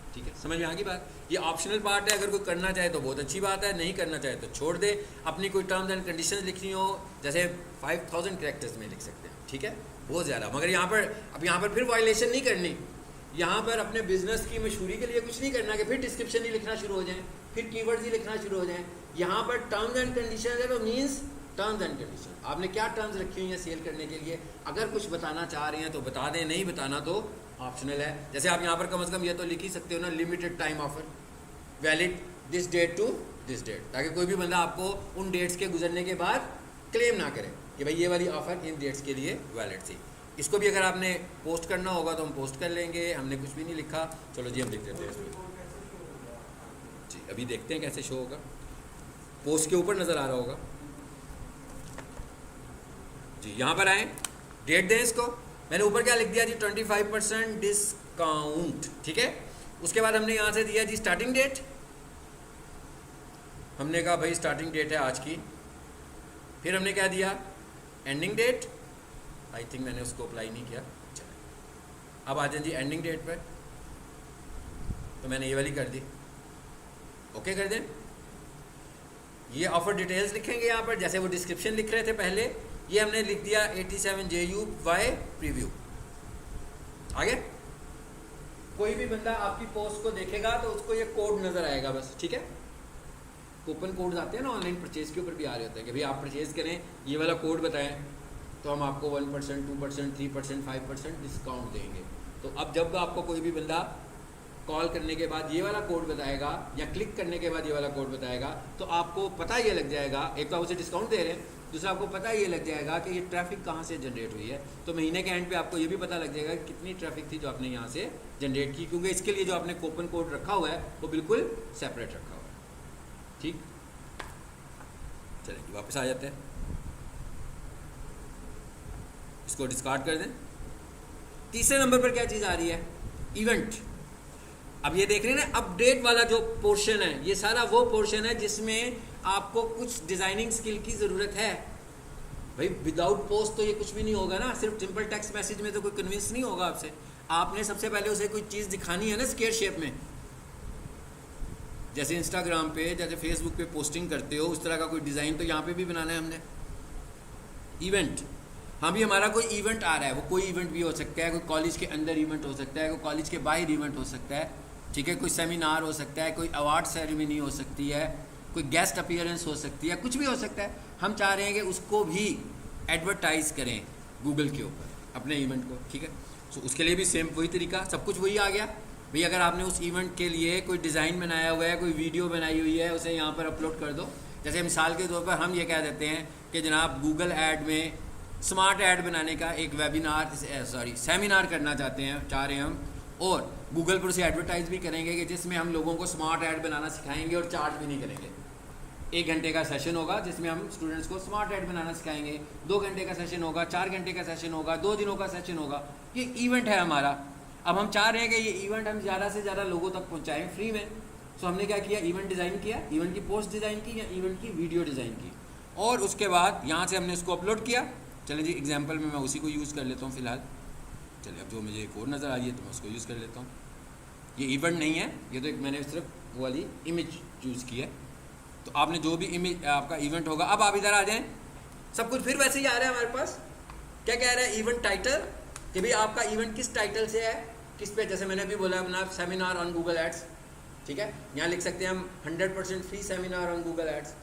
ठीक है, समझ में आ गई बात। ये ऑप्शनल पार्ट है, अगर कोई करना चाहे तो बहुत अच्छी बात है, नहीं करना चाहे तो छोड़ दे। अपनी कोई टर्म्स एंड कंडीशंस लिखनी हो जैसे 5000 कैरेक्टर्स में लिख सकते हैं, ठीक है, बहुत ज़्यादा। मगर यहाँ पर फिर वायलेशन नहीं करनी। यहाँ पर अपने बिजनेस की मशहूरी के लिए कुछ नहीं करना कि फिर डिस्क्रिप्शन ही लिखना शुरू हो जाए, फिर कीवर्ड्स ही लिखना शुरू हो जाए। यहाँ पर टर्म्स एंड कंडीशन है तो मीन्स टर्म्स एंड कंडीशन, आपने क्या टर्म्स रखी हुई हैं सेल करने के लिए। अगर कुछ बताना चाह रहे हैं तो बता दें, नहीं बताना तो ऑप्शनल है। जैसे आप यहाँ पर कम से कम ये तो लिख ही सकते हो ना, limited time offer, valid this date to this date, ताकि कोई भी बंदा आपको उन डेट्स के गुजरने के बाद क्लेम ना करे कि भाई ये वाली ऑफ़र इन डेट्स के लिए वैलिड थी। इसको भी अगर आपने पोस्ट करना होगा तो हम पोस्ट कर लेंगे, हमने कुछ भी नहीं लिखा। चलो जी हम लिख देते हैं जी, अभी देखते हैं कैसे शो होगा। पोस्ट के ऊपर नज़र आ रहा होगा जी, यहाँ पर आए, डेट दें इसको। मैंने ऊपर क्या लिख दिया जी, 25% डिस्काउंट, ठीक है। उसके बाद हमने यहाँ से दिया जी स्टार्टिंग डेट, हमने कहा भाई स्टार्टिंग डेट है आज की। फिर हमने क्या दिया, एंडिंग डेट, आई थिंक मैंने उसको अप्लाई नहीं किया। चलिए अब आ जाए जी एंडिंग डेट पर, तो मैंने ये वाली कर दी, ओके कर दें। ये ऑफर डिटेल्स लिखेंगे यहाँ पर, जैसे वो डिस्क्रिप्शन लिख रहे थे पहले, ये हमने लिख दिया 87JUY प्रीव्यू। आगे कोई भी बंदा आपकी पोस्ट को देखेगा तो उसको ये कोड नज़र आएगा बस, ठीक है। कूपन कोड्स आते हैं ना ऑनलाइन परचेज के ऊपर भी आ रहे होते हैं कि भाई आप परचेज करें, ये वाला कोड बताएं तो हम आपको 1%, 2%, 3%, 5% डिस्काउंट देंगे। तो अब जब आपको कोई भी बंदा कॉल करने के बाद ये वाला कोड बताएगा या क्लिक करने के बाद ये वाला कोड बताएगा, तो आपको पता ये लग जाएगा, एक तो आप उसे डिस्काउंट दे रहे हैं, दूसरा आपको पता ये लग जाएगा कि ये ट्रैफिक कहाँ से जनरेट हुई है। तो महीने के एंड पे आपको ये भी पता लग जाएगा कि कितनी ट्रैफिक थी जो आपने यहाँ से जनरेट की, क्योंकि इसके लिए जो आपने कूपन कोड रखा हुआ है वो बिल्कुल सेपरेट रखा हुआ है, ठीक। चलिए वापस आ जाते हैं, इसको डिस्कार्ड कर दें। तीसरे नंबर पर क्या चीज़ आ रही है, इवेंट। अब ये देख रहे हैं ना, अपडेट वाला जो पोर्शन है, ये सारा वो पोर्शन है जिसमें आपको कुछ डिज़ाइनिंग स्किल की ज़रूरत है। भाई विदाउट पोस्ट तो ये कुछ भी नहीं होगा ना, सिर्फ सिंपल टेक्स्ट मैसेज में तो कोई कन्विंस नहीं होगा आपसे। आपने सबसे पहले उसे कोई चीज़ दिखानी है ना स्क्वायर शेप में, जैसे इंस्टाग्राम पे, जैसे फेसबुक पे पोस्टिंग करते हो, उस तरह का कोई डिज़ाइन तो यहाँ पे भी बनाना है हमने। इवेंट, हाँ भी हमारा कोई इवेंट आ रहा है, वो कोई इवेंट भी हो सकता है, कोई कॉलेज के अंदर इवेंट हो सकता है, कोई कॉलेज के बाहर इवेंट हो सकता है, ठीक है, कोई सेमिनार हो सकता है, कोई अवार्ड सेरेमनी हो सकती है, कोई गेस्ट अपीयरेंस हो सकती है, कुछ भी हो सकता है। हम चाह रहे हैं कि उसको भी एडवर्टाइज़ करें गूगल के ऊपर अपने इवेंट को, ठीक है। तो उसके लिए भी सेम वही तरीका, सब कुछ वही आ गया। भाई अगर आपने उस इवेंट के लिए कोई डिज़ाइन बनाया हुआ है, कोई वीडियो बनाई हुई है, उसे यहाँ पर अपलोड कर दो। जैसे मिसाल के तौर पर हम ये कह देते हैं कि जनाब गूगल ऐड में स्मार्ट ऐड बनाने का एक वेबिनार, सेमिनार करना चाह रहे हैं हम, और गूगल पर उसे एडवर्टाइज भी करेंगे कि जिसमें हम लोगों को स्मार्ट ऐड बनाना सिखाएंगे और चार्ज भी नहीं करेंगे। 1 घंटे का सेशन होगा जिसमें हम स्टूडेंट्स को स्मार्ट ऐड बनाना सिखाएंगे, 2 घंटे का सेशन होगा, 4 घंटे का सेशन होगा, 2 दिनों का सेशन होगा। ये इवेंट है हमारा। अब हम चाह रहे हैं कि ये इवेंट हम ज़्यादा से ज़्यादा लोगों तक पहुँचाएँ फ्री में। सो हमने क्या किया, इवेंट डिज़ाइन किया, इवेंट की पोस्ट डिज़ाइन की या इवेंट की वीडियो डिज़ाइन की, और उसके बाद यहाँ से हमने उसको अपलोड किया। चलें जी एग्जाम्पल में मैं उसी को यूज़ कर लेता हूँ फ़िलहाल। चलिए अब जो मुझे एक और नज़र आ रही है तो मैं उसको यूज़ कर लेता हूँ। ये इवेंट नहीं है, ये तो एक मैंने सिर्फ वो वाली इमेज चूज़ की है। तो आपने जो भी इमेज आपका इवेंट होगा, अब आप इधर आ जाएं, सब कुछ फिर वैसे ही आ रहा है हमारे पास। क्या कह रहा है, इवेंट टाइटल, कि भाई आपका इवेंट किस टाइटल से है, किस पे, जैसे मैंने अभी बोला अपना सेमिनार ऑन गूगल एड्स, ठीक है। यहाँ लिख सकते हैं हम 100% free seminar on Google ads.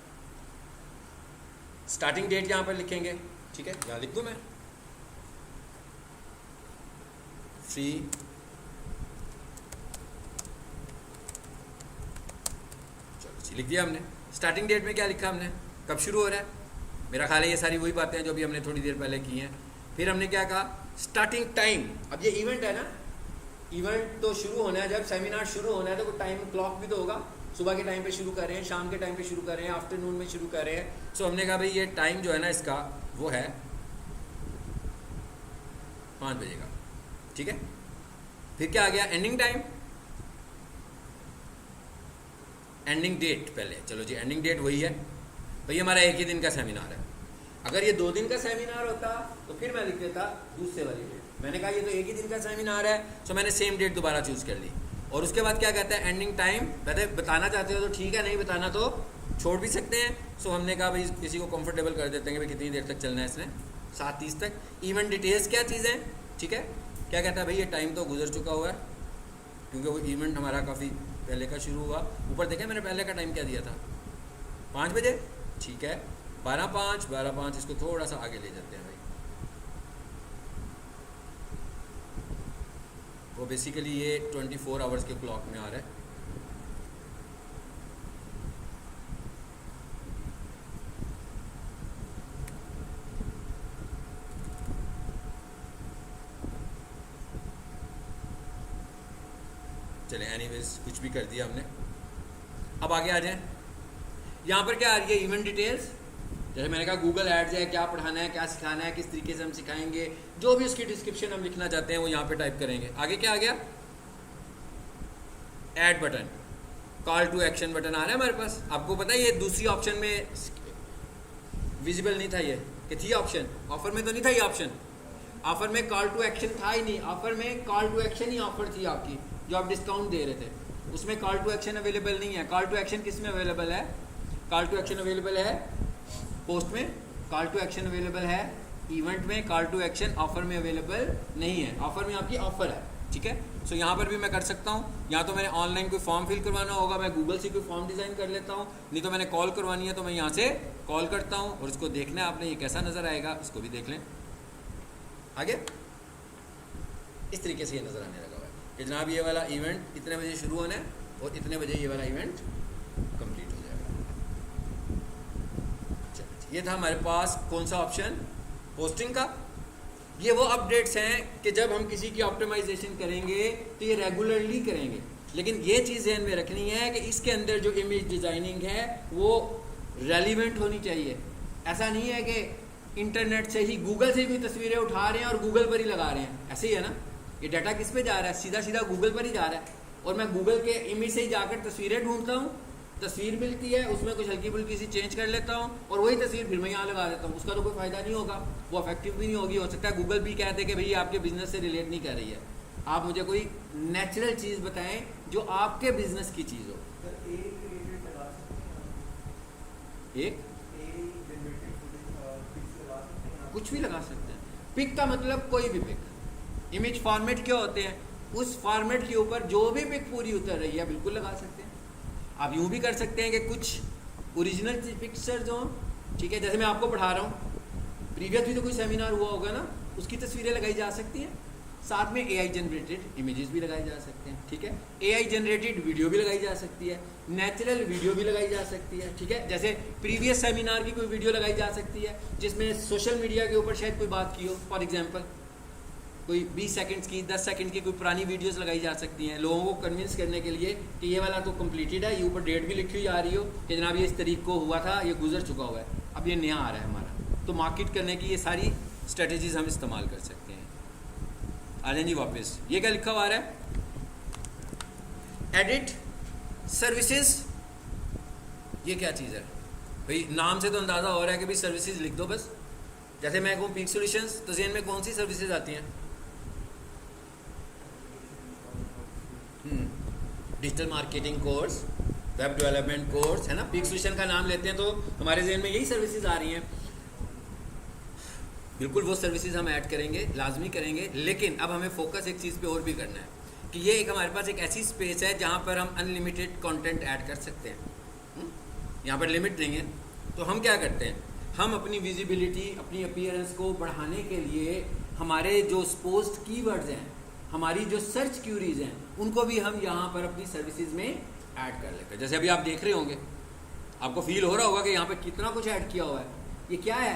Starting date यहाँ पर लिखेंगे, ठीक है, यहाँ लिख दूँ मैं फ्री लिख दिया हमने। स्टार्टिंग डेट में क्या लिखा हमने, कब शुरू हो रहा है, मेरा ख्याल है ये सारी वही बातें हैं जो भी हमने थोड़ी देर पहले की हैं। फिर हमने क्या कहा, स्टार्टिंग टाइम। अब ये इवेंट है ना, इवेंट तो शुरू होना है, जब सेमिनार शुरू होना है तो कोई टाइम क्लॉक भी तो होगा। सुबह के टाइम पे शुरू कर रहे हैं, शाम के टाइम पे शुरू कर रहे हैं, आफ्टरनून में शुरू कर रहे हैं। सो हमने कहा भाई ये टाइम जो है ना इसका वो है 5 बजे का, ठीक है। फिर क्या आ गया, एंडिंग टाइम, एंडिंग डेट पहले। चलो जी एंडिंग डेट वही है, भाई हमारा 1 ही दिन का सेमिनार है। अगर ये 2 दिन का सेमिनार होता तो फिर मैं लिख देता दूसरे वाली डेट। मैंने कहा ये तो 1 ही दिन का सेमिनार है, तो मैंने सेम डेट दोबारा चूज़ कर ली। और उसके बाद क्या कहता है, एंडिंग टाइम, पहले बताना चाहते हो तो ठीक है, नहीं बताना तो छोड़ भी सकते हैं। सो हमने कहा भाई किसी को कंफर्टेबल कर देते हैं कि भाई कितनी देर तक चलना है इसने, 7:30 तक। इवेंट डिटेल्स क्या चीज़ है, ठीक है, क्या कहता है भाई ये टाइम तो गुजर चुका हुआ है क्योंकि वो इवेंट हमारा काफ़ी पहले का शुरू हुआ। ऊपर देखें मैंने पहले का टाइम क्या दिया था, 5 बजे, ठीक है, 12:05 इसको थोड़ा सा आगे ले जाते हैं भाई। वो बेसिकली ये 24 आवर्स के क्लॉक में आ रहा है। चले एनीवेज कुछ भी कर दिया हमने। अब आगे आ जाएं, यहाँ पर क्या आ रही है, इवेंट डिटेल्स। जैसे मैंने कहा गूगल एड्स है, क्या पढ़ाना है, क्या सिखाना है, किस तरीके से हम सिखाएंगे, जो भी उसकी डिस्क्रिप्शन हम लिखना चाहते हैं वो यहाँ पे टाइप करेंगे। आगे क्या आ गया, add button, call to action button आ रहा है हमारे पास। आपको पता है ये दूसरी ऑप्शन में विजिबल नहीं था, ये कि थी ऑप्शन, ऑफर में तो नहीं था ये ऑप्शन। ऑफर में कॉल टू एक्शन था ही नहीं, ऑफर में कॉल टू एक्शन ही ऑफर थी आपकी, जो आप डिस्काउंट दे रहे थे, उसमें कॉल टू एक्शन अवेलेबल नहीं है। कॉल टू एक्शन किस में अवेलेबल है, कॉल टू एक्शन अवेलेबल है पोस्ट में, कॉल टू एक्शन अवेलेबल है इवेंट में, कॉल टू एक्शन ऑफर में अवेलेबल नहीं है। ऑफर में आपकी ऑफर है, ठीक है। सो यहाँ पर भी मैं कर सकता हूँ, या तो मैंने ऑनलाइन कोई फॉर्म फिल करवाना होगा, मैं गूगल से कोई फॉर्म डिज़ाइन कर लेता हूँ, नहीं तो मैंने कॉल करवानी है तो मैं यहाँ से कॉल करता हूँ और उसको देखना है आपने ये कैसा नज़र आएगा, इसको भी देख लें। आगे इस तरीके से ये नज़र आने लगा हुआ है कि जनाब ये वाला इवेंट इतने बजे शुरू होना है और इतने बजे ये वाला इवेंट कंप्लीट हो जाएगा। ये था हमारे पास कौन सा ऑप्शन, पोस्टिंग का। ये वो अपडेट्स हैं कि जब हम किसी की ऑप्टिमाइजेशन करेंगे तो ये रेगुलरली करेंगे, लेकिन ये चीज़ ध्यान में रखनी है कि इसके अंदर जो इमेज डिज़ाइनिंग है वो रेलिवेंट होनी चाहिए। ऐसा नहीं है कि इंटरनेट से ही, गूगल से भी तस्वीरें उठा रहे हैं और गूगल पर ही लगा रहे हैं, ऐसे ही है ना। ये डाटा किस पे जा रहा है, सीधा सीधा गूगल पर ही जा रहा है, और मैं गूगल के इमेज से ही जाकर तस्वीरें ढूंढता हूँ, तस्वीर मिलती है, उसमें कुछ हल्की फुल्की सी चेंज कर लेता हूँ और वही तस्वीर फिर मैं यहाँ लगा देता हूँ। उसका तो कोई फ़ायदा नहीं होगा, वो इफेक्टिव भी नहीं होगी। हो सकता है गूगल भी कहते कि भाई आपके बिजनेस से रिलेट नहीं कर रही है, आप मुझे कोई नेचुरल चीज़ बताएं जो आपके बिजनेस की चीज़ हो। एक कुछ भी लगा सकते हैं, पिक का मतलब कोई भी पिक। इमेज फॉर्मेट क्या होते हैं, उस फॉर्मेट के ऊपर जो भी पिक पूरी उतर रही है बिल्कुल लगा सकते हैं। आप यूँ भी कर सकते हैं कि कुछ ओरिजिनल पिक्चर्स हों, ठीक है, जैसे मैं आपको पढ़ा रहा हूँ, प्रीवियस भी तो कोई सेमिनार हुआ होगा ना, उसकी तस्वीरें लगाई जा सकती हैं, साथ में AI जनरेटेड इमेजेस भी लगाई जा सकते हैं, ठीक है, AI जनरेटेड वीडियो भी लगाई जा सकती है, नेचुरल वीडियो भी लगाई जा सकती है, ठीक है। जैसे प्रीवियस सेमिनार की कोई वीडियो लगाई जा सकती है जिसमें सोशल मीडिया के ऊपर शायद कोई बात की हो, फॉर एग्जांपल कोई 20 सेकंड्स की, 10 सेकंड की कोई पुरानी वीडियोस लगाई जा सकती हैं लोगों को कन्विंस करने के लिए कि ये वाला तो कंप्लीटेड है, ये ऊपर डेट भी लिखी हुई आ रही हो कि जनाब ये इस तारीख को हुआ था, ये गुजर चुका हुआ है, अब ये नया आ रहा है हमारा। तो मार्केट करने की ये सारी स्ट्रेटजीज हम इस्तेमाल कर सकते हैं। आ जाए जी वापस, ये क्या लिखा हुआ आ रहा है, एडिट सर्विसेज। ये क्या चीज़ है भाई, नाम से तो अंदाज़ा हो रहा है कि भाई सर्विसेज लिख दो बस। जैसे मैं कहूँ पीक सॉल्यूशंस, तो ज़हन में कौन सी सर्विसेज आती हैं, digital marketing course, web development course, है ना। पीक सॉल्यूशन का नाम लेते हैं तो हमारे ज़हन में यही सर्विसेज आ रही हैं। बिल्कुल वो सर्विसेज हम ऐड करेंगे, लाजमी करेंगे, लेकिन अब हमें फोकस एक चीज़ पे और भी करना है कि ये एक हमारे पास एक ऐसी स्पेस है जहाँ पर हम अनलिमिटेड कंटेंट ऐड कर सकते हैं। यहाँ पर लिमिट नहीं है, तो हम क्या करते हैं, हम अपनी विजिबिलिटी, अपनी अपीयरेंस को बढ़ाने के लिए हमारे जो पोस्ट कीवर्ड्स हैं, हमारी जो सर्च क्यूरीज हैं, उनको भी हम यहाँ पर अपनी सर्विसेज में ऐड कर लेते हैं। जैसे अभी आप देख रहे होंगे, आपको फील हो रहा होगा कि यहाँ पे कितना कुछ ऐड किया हुआ है। ये क्या है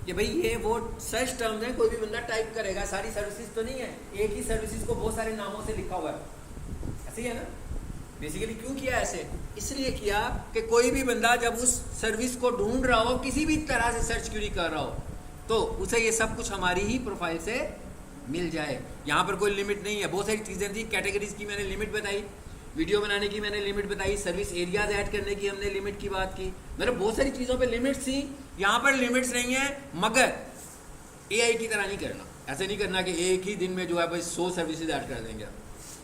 कि भाई ये वो सर्च टर्म्स हैं, कोई भी बंदा टाइप करेगा, सारी सर्विसेज तो नहीं है, एक ही सर्विसेज को बहुत सारे नामों से लिखा हुआ है, ऐसे ही है ना। बेसिकली क्यों किया ऐसे, इसलिए किया कि कोई भी बंदा जब उस सर्विस को ढूंढ रहा हो, किसी भी तरह से सर्च क्यूरी कर रहा हो, तो उसे ये सब कुछ हमारी ही प्रोफाइल से मिल जाए। यहाँ पर कोई लिमिट नहीं है, बहुत सारी चीज़ें थी, कैटेगरीज की मैंने लिमिट बताई, वीडियो बनाने की मैंने लिमिट बताई, सर्विस एरियाज ऐड करने की हमने लिमिट की बात की, मतलब बहुत सारी चीज़ों पे लिमिट्स थी। यहाँ पर लिमिट्स नहीं है, मगर AI की तरह नहीं करना, ऐसे नहीं करना कि एक ही दिन में जो है भाई 100 सर्विसेज ऐड कर देंगे।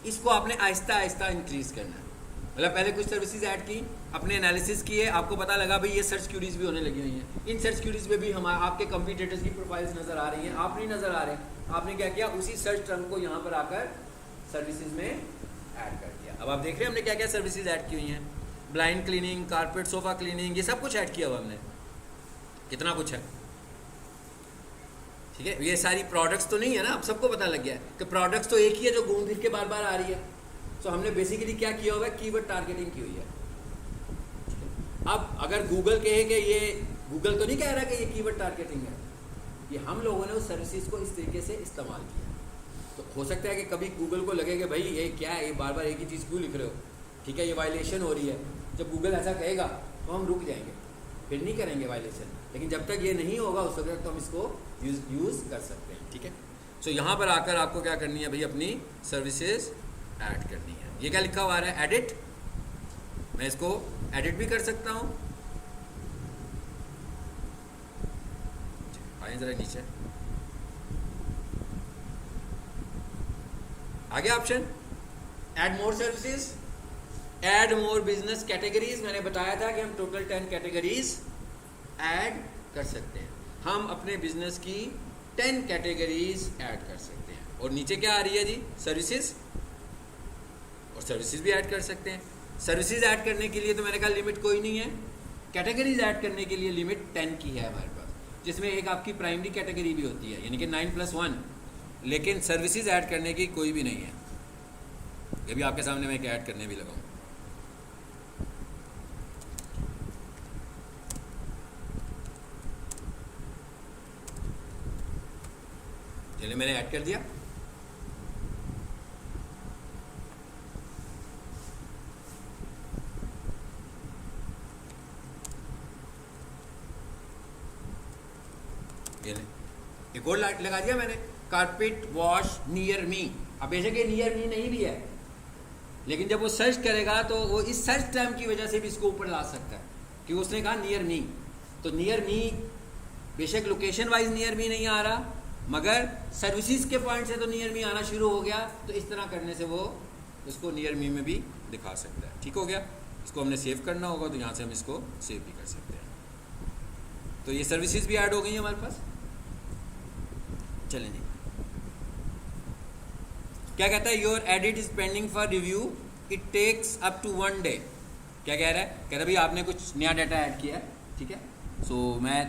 इसको आपने आहिस्ता आहिस्ता इंक्रीज करना है। मतलब पहले कुछ सर्विसेज ऐड की, अपने एनालिसिस किए, आपको पता लगा भाई ये सर्च क्यूरीज भी होने लगी हुई हैं, इन सर्च क्यूरीज में भी हमारे आपके कंपटीटर्स की प्रोफाइल्स नज़र आ रही हैं, आप नहीं नज़र आ रहे, आपने क्या किया, उसी सर्च टर्म को यहाँ पर आकर सर्विसेज में ऐड कर दिया। अब आप देख रहे हैं हमने क्या क्या सर्विसेज ऐड की हुई हैं, blind cleaning, carpet sofa cleaning, ये सब कुछ ऐड किया हुआ हमने, कितना कुछ है। ठीक है, ये सारी प्रोडक्ट्स तो नहीं है ना, अब सबको पता लग गया है कि प्रोडक्ट्स तो एक ही है जो घूम फिर के बार बार आ रही है। तो हमने बेसिकली क्या किया हुआ है, कीवर्ड टारगेटिंग की हुई है। अब अगर गूगल कहे कि ये, गूगल तो नहीं कह रहा कि ये कीवर्ड टारगेटिंग है, ये हम लोगों ने उस सर्विसेज को इस तरीके से इस्तेमाल किया। तो हो सकता है कि कभी गूगल को लगे कि भाई ये क्या है, ये बार बार एक ही चीज़ क्यों लिख रहे हो, ठीक है, ये वायलेशन हो रही है। जब गूगल ऐसा कहेगा तो हम रुक जाएंगे, फिर नहीं करेंगे वायलेशन, लेकिन जब तक ये नहीं होगा उस वक्त तो हम इसको यूज़ कर सकते हैं। ठीक है, सो यहाँ पर आकर आपको क्या करनी है भाई, अपनी सर्विसेज ऐड करनी है। ये क्या लिखा हुआ है, एडिट, मैं इसको एडिट भी कर सकता हूँ। आइए जरा नीचे, आगे option add more services, add more business categories. मैंने बताया था कि हम टोटल 10 कैटेगरीज ऐड कर सकते हैं, हम अपने बिजनेस की 10 कैटेगरीज ऐड कर सकते हैं। और नीचे क्या आ रही है जी, सर्विसेज, और सर्विसेज भी ऐड कर सकते हैं। सर्विसेज ऐड करने के लिए तो मैंने कहा लिमिट कोई नहीं है, कैटेगरीज ऐड करने के लिए लिमिट 10 की है हमारे पास, जिसमें एक आपकी प्राइमरी कैटेगरी भी होती है, यानी कि 9+1, लेकिन सर्विसेज ऐड करने की कोई भी नहीं है। ये भी आपके सामने मैं एक ऐड करने भी लगाऊँ। चलिए मैंने ऐड कर दिया। एक और लगा दिया मैंने, कारपेट वॉश नियर मी। अब बेशक ये नियर मी नहीं भी है, लेकिन जब वो सर्च करेगा तो वो इस सर्च टर्म की वजह से भी इसको ऊपर ला सकता है, क्योंकि उसने कहा नियर मी। तो नियर मी बेशक लोकेशन वाइज नियर मी नहीं आ रहा, मगर सर्विसेज के पॉइंट से तो नियर मी आना शुरू हो गया। तो इस तरह करने से वो इसको नियर मी में भी दिखा सकता है। ठीक हो गया, इसको हमने सेव करना होगा, तो यहाँ से हम इसको सेव भी कर सकते हैं। तो ये सर्विसेज भी ऐड हो गई हैं हमारे पास। चलें जी, क्या कहता है, your edit is pending for review, it takes up to 1 day. क्या कह रहा है, कह रहा है भाई आपने कुछ नया डाटा ऐड किया है, ठीक है, सो मैं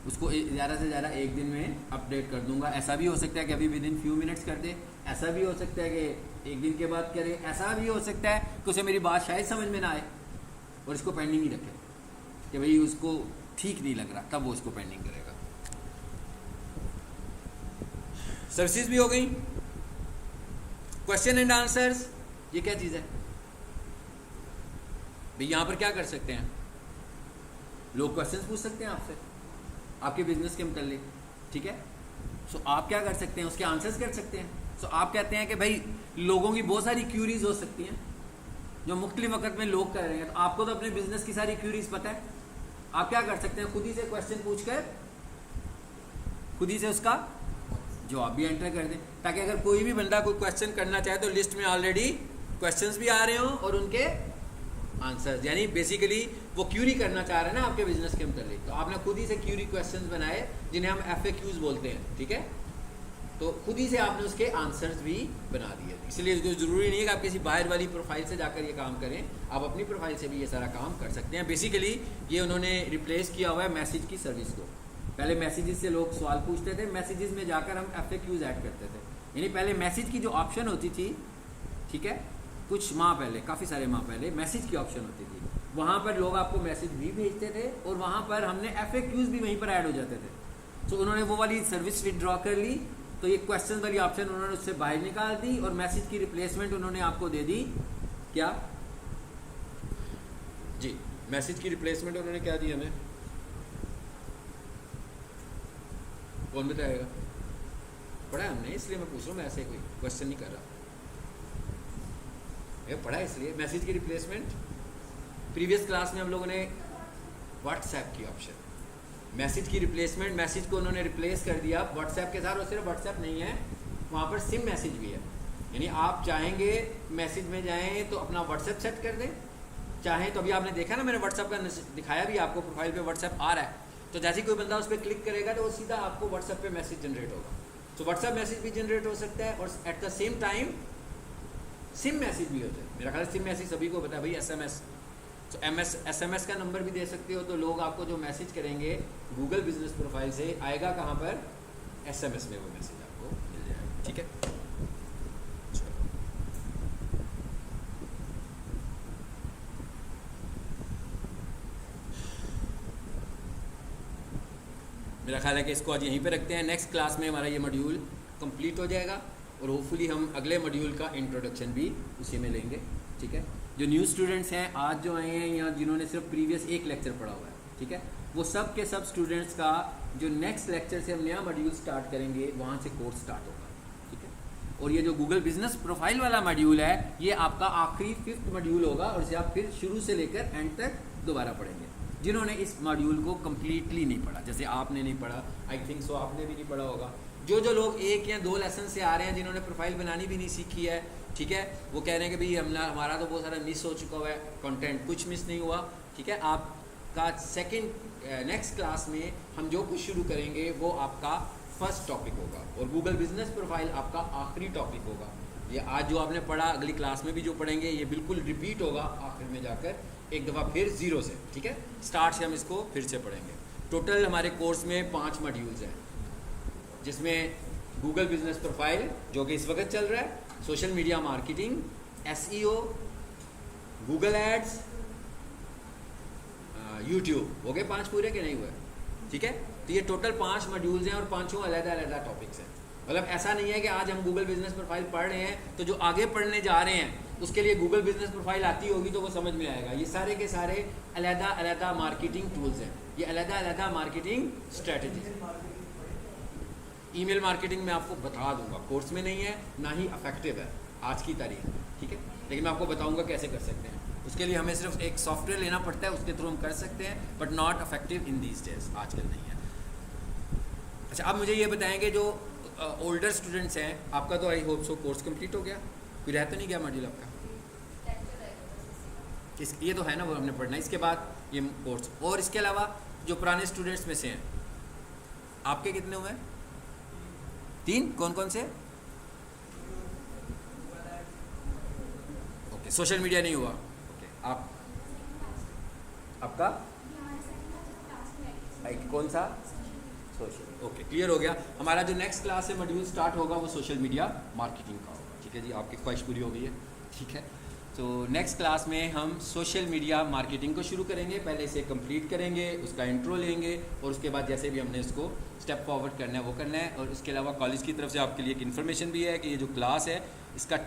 उसको ज़्यादा से ज़्यादा 1 दिन में अपडेट कर दूंगा। ऐसा भी हो सकता है कि अभी विदिन फ्यू मिनट्स कर दे, ऐसा भी हो सकता है कि 1 दिन के बाद करे, ऐसा भी हो सकता है कि उसे मेरी बात शायद समझ में ना आए और इसको पेंडिंग ही रखे कि भाई उसको ठीक नहीं लग रहा, तब वो उसको पेंडिंग करेगा। सर्विसेज भी हो गई। क्वेश्चन एंड आंसर्स, ये क्या चीज़ है भाई, यहाँ पर क्या कर सकते हैं, लोग क्वेश्चंस पूछ सकते हैं आपसे आपके बिजनेस के मुताल्लिक, ठीक है। सो आप क्या कर सकते हैं, उसके आंसर्स कर सकते हैं। सो आप कहते हैं कि भाई लोगों की बहुत सारी क्यूरीज हो सकती हैं जो मुख्तलिफ वक्त में लोग कर रहे हैं, तो आपको तो अपने बिजनेस की सारी क्यूरीज पता है, आप क्या कर सकते हैं, खुद ही से क्वेश्चन पूछकर खुद ही से उसका जवाब भी एंटर कर दें, ताकि अगर कोई भी बंदा कोई क्वेश्चन करना चाहे तो लिस्ट में ऑलरेडी क्वेश्चंस भी आ रहे हों और उनके आंसर्स, यानी बेसिकली वो क्यूरी करना चाह रहे हैं ना आपके बिजनेस के मुताल्लिक, तो आपने खुद ही से क्यूरी क्वेश्चंस बनाए जिन्हें हम FAQs बोलते हैं, ठीक है। तो खुद ही से आपने उसके आंसर्स भी बना दिए। इसलिए ज़रूरी नहीं है कि आप किसी बाहर वाली प्रोफाइल से जाकर ये काम करें, आप अपनी प्रोफाइल से भी ये सारा काम कर सकते हैं। बेसिकली ये उन्होंने रिप्लेस किया हुआ है मैसेज की सर्विस को। पहले मैसेजेस से लोग सवाल पूछते थे, मैसेजेस में जाकर हम FAQs ऐड करते थे, यानी पहले मैसेज की जो ऑप्शन होती थी, ठीक है, कुछ माह पहले, काफ़ी सारे माह पहले मैसेज की ऑप्शन होती थी, वहाँ पर लोग आपको मैसेज भी भेजते थे और वहाँ पर हमने FAQs भी वहीं पर ऐड हो जाते थे। तो उन्होंने वो वाली सर्विस विड्रॉ कर ली, तो ये क्वेश्चन वाली ऑप्शन उन्होंने उससे बाहर निकाल दी और मैसेज की रिप्लेसमेंट उन्होंने आपको दे दी, क्या जी, मैसेज की रिप्लेसमेंट उन्होंने क्या दी हमें, कौन बताएगा, पढ़ा है हमने, इसलिए मैं पूछ रहा हूँ, मैं ऐसे कोई क्वेश्चन नहीं कर रहा, ये पढ़ा है इसलिए। मैसेज की रिप्लेसमेंट प्रीवियस क्लास में हम लोगों ने व्हाट्सएप की ऑप्शन, मैसेज की रिप्लेसमेंट, मैसेज को उन्होंने रिप्लेस कर दिया व्हाट्सएप के साथ, और सिर्फ व्हाट्सएप नहीं है, वहाँ पर सिम मैसेज भी है, यानी आप चाहेंगे मैसेज में जाएं तो अपना व्हाट्सएप सेट कर दें, चाहें तो अभी आपने देखा ना मैंने व्हाट्सएप का दिखाया भी आपको, प्रोफाइल पे व्हाट्सएप आ रहा है, तो जैसे ही कोई बंदा उस पर क्लिक करेगा तो वो सीधा आपको व्हाट्सएप पे मैसेज जनरेट होगा। तो व्हाट्सएप मैसेज भी जनरेट हो सकता है और at the same time SIM message भी होता है। मेरा ख्याल सिम मैसेज सभी को पता है भाई, एसएमएस। तो एसएमएस का नंबर भी दे सकते हो, तो लोग आपको जो मैसेज करेंगे गूगल बिजनेस प्रोफाइल से आएगा कहाँ पर, एसएमएस में वो मैसेज आपको मिल जाएगा। ठीक है, मेरा ख्याल है कि इसको आज यहीं पे रखते हैं। नेक्स्ट क्लास में हमारा ये मॉड्यूल कंप्लीट हो जाएगा और होपफुली हम अगले मॉड्यूल का इंट्रोडक्शन भी उसी में लेंगे। ठीक है, जो न्यू स्टूडेंट्स हैं आज जो आए हैं या जिन्होंने सिर्फ प्रीवियस एक लेक्चर पढ़ा हुआ है, ठीक है, वो सब के सब स्टूडेंट्स का जो नेक्स्ट लेक्चर से हम नया मॉड्यूल स्टार्ट करेंगे वहाँ से कोर्स स्टार्ट होगा। ठीक है, और ये जो गूगल बिजनेस प्रोफाइल वाला मॉड्यूल है ये आपका आखिरी 5th मॉड्यूल होगा और इसे आप फिर शुरू से लेकर एंड तक दोबारा पढ़ेंगे। जिन्होंने इस मॉड्यूल को कम्प्लीटली नहीं पढ़ा, जैसे आपने नहीं पढ़ा, आई थिंक सो आपने भी नहीं पढ़ा होगा, जो लोग 1 या 2 लेसन से आ रहे हैं जिन्होंने प्रोफाइल बनानी भी नहीं सीखी है, ठीक है, वो कह रहे हैं कि भाई हमारा तो बहुत सारा मिस हो चुका हुआ है कंटेंट, कुछ मिस नहीं हुआ। ठीक है, आपका नेक्स्ट क्लास में हम जो कुछ शुरू करेंगे वो आपका फर्स्ट टॉपिक होगा और गूगल बिजनेस प्रोफाइल आपका आखिरी टॉपिक होगा। ये आज जो आपने पढ़ा अगली क्लास में भी जो पढ़ेंगे ये बिल्कुल रिपीट होगा आखिर में जाकर एक दफ़ा फिर ज़ीरो से। ठीक है, स्टार्ट से हम इसको फिर से पढ़ेंगे। टोटल हमारे कोर्स में 5 मॉड्यूल्स हैं, जिसमें गूगल बिजनेस प्रोफाइल जो कि इस वक्त चल रहा है, social media marketing, SEO, Google ads, YouTube, हो गए 5 पूरे के नहीं हुए। ठीक है, तो ये टोटल 5 मॉड्यूल्स हैं और 5 अलग-अलग टॉपिक्स हैं। मतलब ऐसा नहीं है कि आज हम गूगल बिजनेस प्रोफाइल पढ़ रहे हैं तो जो आगे पढ़ने जा रहे हैं उसके लिए गूगल बिजनेस प्रोफाइल आती होगी तो वो समझ में आएगा। ये सारे के सारे अलग-अलग मार्केटिंग टूल्स हैं, ये अलग-अलग मार्केटिंग स्ट्रेटजी। ईमेल मार्केटिंग मैं आपको बता दूंगा, कोर्स में नहीं है ना ही इफेक्टिव है आज की तारीख। ठीक है, लेकिन मैं आपको बताऊंगा कैसे कर सकते हैं। उसके लिए हमें सिर्फ एक सॉफ्टवेयर लेना पड़ता है, उसके थ्रू हम कर सकते हैं, but not effective in these days, आजकल नहीं है। अच्छा, अब मुझे ये बताएंगे जो ओल्डर स्टूडेंट्स हैं, आपका तो I hope so course complete हो गया, कोई रह तो नहीं गया मॉड्यूल आपका? ये तो है ना, वो हमने पढ़ना है, इसके बाद ये कोर्स। और इसके अलावा जो पुराने स्टूडेंट्स में से हैं, आपके कितने हुए हैं? 3? कौन कौन से? ओके, सोशल मीडिया नहीं हुआ। ओके, आपका कौन सा? सोशल। ओके, क्लियर हो गया। हमारा जो नेक्स्ट क्लास से मॉड्यूल स्टार्ट होगा वो सोशल मीडिया मार्केटिंग का होगा। ठीक है जी, आपकी ख्वाहिश पूरी हो गई है। ठीक है, तो नेक्स्ट क्लास में हम सोशल मीडिया मार्केटिंग को शुरू करेंगे। पहले इसे कंप्लीट करेंगे, उसका इंट्रो लेंगे और उसके बाद जैसे भी हमने इसको स्टेप फॉरवर्ड करना है वो करना है। और इसके अलावा कॉलेज की तरफ से आपके लिए एक इन्फॉर्मेशन भी है कि ये जो क्लास है इसका